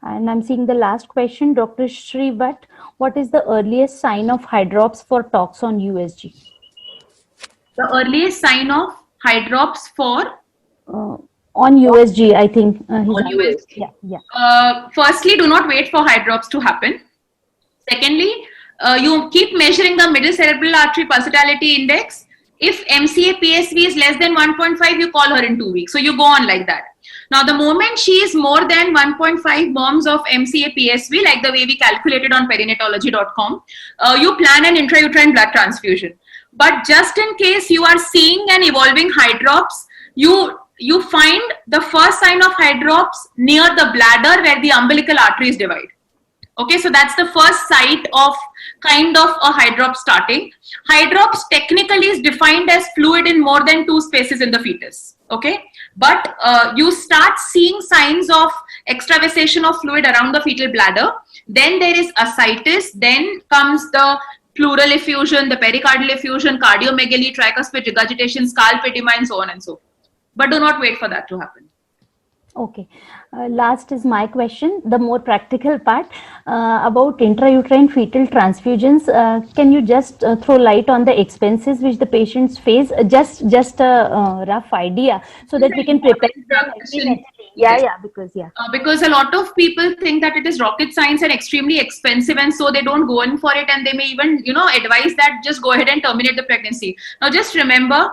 And I'm seeing the last question, Dr. Shri Bhatt. What is the earliest sign of hydrops for tox on USG? The earliest sign of hydrops for On USG, I think. on USG. Yeah, yeah. Firstly, do not wait for hydrops to happen. Secondly, you keep measuring the middle cerebral artery pulsatility index. If MCA PSV is less than 1.5, you call her in 2 weeks. So you go on like that. Now, the moment she is more than 1.5 bombs of MCA PSV, like the way we calculated on perinatology.com, you plan an intrauterine blood transfusion. But just in case you are seeing an evolving hydrops, you find the first sign of hydrops near the bladder where the umbilical arteries divide. Okay, so that's the first site of kind of a hydrop starting. Hydrops technically is defined as fluid in more than 2 spaces in the fetus. Okay, but you start seeing signs of extravasation of fluid around the fetal bladder. Then there is ascites. Then comes the pleural effusion, the pericardial effusion, cardiomegaly, tricuspid regurgitation, scalp edema, and so on and so forth. But do not wait for that to happen. Okay. Last is my question, the more practical part about intrauterine fetal transfusions. Can you just throw light on the expenses which the patients face? Just a rough idea so that we can prepare them. Yeah, because a lot of people think that it is rocket science and extremely expensive, and so they don't go in for it, and they may even advise that just go ahead and terminate the pregnancy. Now just remember,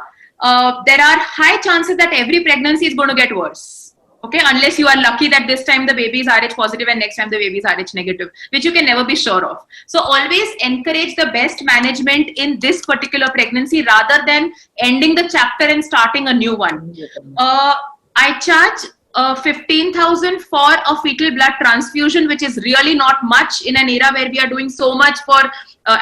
there are high chances that every pregnancy is going to get worse. Okay, unless you are lucky that this time the baby is Rh positive and next time the baby is Rh negative, which you can never be sure of. So always encourage the best management in this particular pregnancy rather than ending the chapter and starting a new one. I charge 15,000 for a fetal blood transfusion, which is really not much in an era where we are doing so much for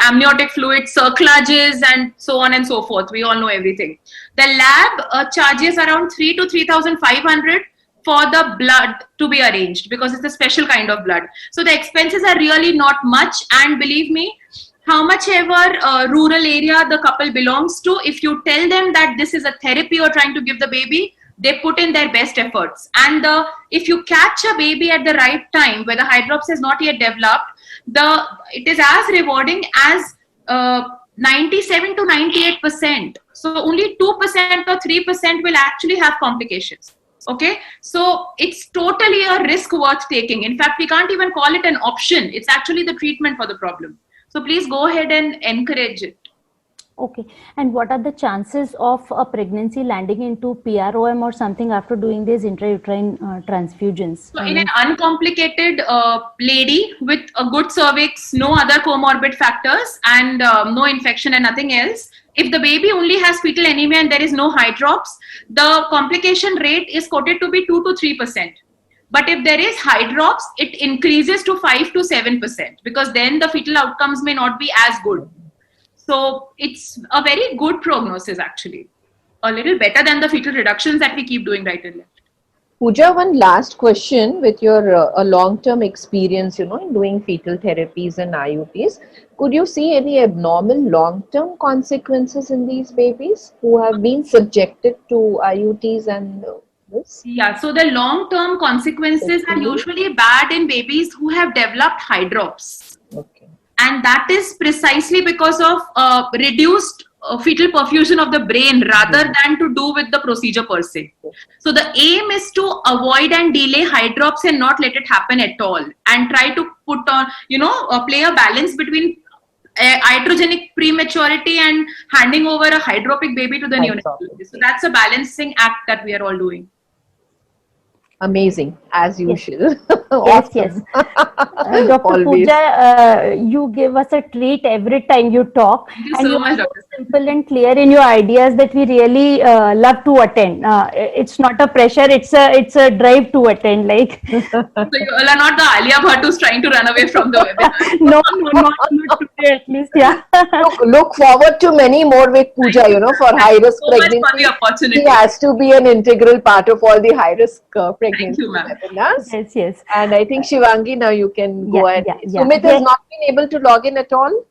amniotic fluid circulages and so on and so forth. We all know everything. The lab charges around 3 to 3,500 for the blood to be arranged because it's a special kind of blood. So the expenses are really not much, and believe me, how much ever rural area the couple belongs to, if you tell them that this is a therapy you're trying to give the baby, they put in their best efforts. And if you catch a baby at the right time where the hydrops has not yet developed, it is as rewarding as 97 to 98%. So only 2% or 3% will actually have complications. Okay, so it's totally a risk worth taking. In fact, we can't even call it an option. It's actually the treatment for the problem. So please go ahead and encourage it. Okay, and what are the chances of a pregnancy landing into PROM or something after doing these intrauterine transfusions? So in an uncomplicated lady with a good cervix, no other comorbid factors, and no infection and nothing else, if the baby only has fetal anemia and there is no hydrops, the complication rate is quoted to be 2 to 3%. But if there is hydrops, it increases to 5 to 7% because then the fetal outcomes may not be as good. So it's a very good prognosis, actually. A little better than the fetal reductions that we keep doing right and left. Pooja, one last question with your a long-term experience, in doing fetal therapies and IUTs. Could you see any abnormal long-term consequences in these babies who have been subjected to IUTs and this? Yeah, so the long-term consequences are usually bad in babies who have developed hydrops. Okay. And that is precisely because of reduced fetal perfusion of the brain rather than to do with the procedure per se. So the aim is to avoid and delay hydrops and not let it happen at all, and try to put on, play a balance between iatrogenic prematurity and handing over a hydropic baby to the neonatologist. So that's a balancing act that we are all doing. Amazing, as usual. Yes, yes. Dr. Pooja, you give us a treat every time you talk. Thank you so much, Dr. Simple and clear in your ideas that we really love to attend. It's not a pressure; it's a drive to attend. Like, so you all are not the Alia Bhatt who's trying to run away from the webinar. no, not today at least. Yeah. Look forward to many more with Pooja. For high risk so pregnancy, much for the opportunity. he has to be an integral part of all the high risk pregnancy webinars. Yes, yes. And I think Shivangi, now you can go ahead. Sumit has not been able to log in at all.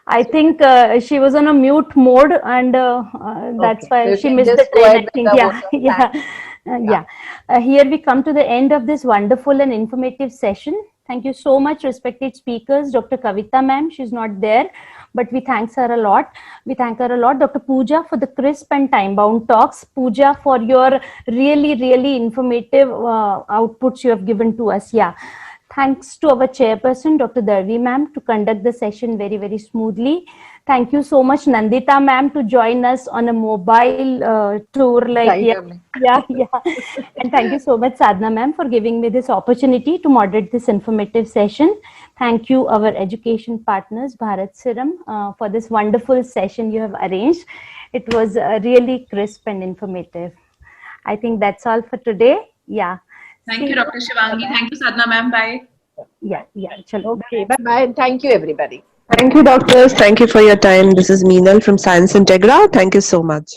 I think she was on a mute mode, and that's why she missed the train. I think. Here we come to the end of this wonderful and informative session. Thank you so much, respected speakers. Dr. Kavita ma'am, she's not there, but we thank her a lot. Dr. Pooja for the crisp and time-bound talks. Pooja for your really, really informative outputs you have given to us. Yeah. Thanks to our chairperson, Dr. Darvi ma'am, to conduct the session very, very smoothly. Thank you so much, Nandita ma'am, to join us on a mobile tour. And thank you so much, Sadhna ma'am, for giving me this opportunity to moderate this informative session. Thank you, our education partners, Bharat Serum, for this wonderful session you have arranged. It was really crisp and informative. I think that's all for today. Yeah. Thank you, Dr. Shivangi. Thank you, Sadhna ma'am. Bye. Yeah. Chalo. Okay, bye-bye. Thank you, everybody. Thank you, doctors. Thank you for your time. This is Meenal from Science Integra. Thank you so much.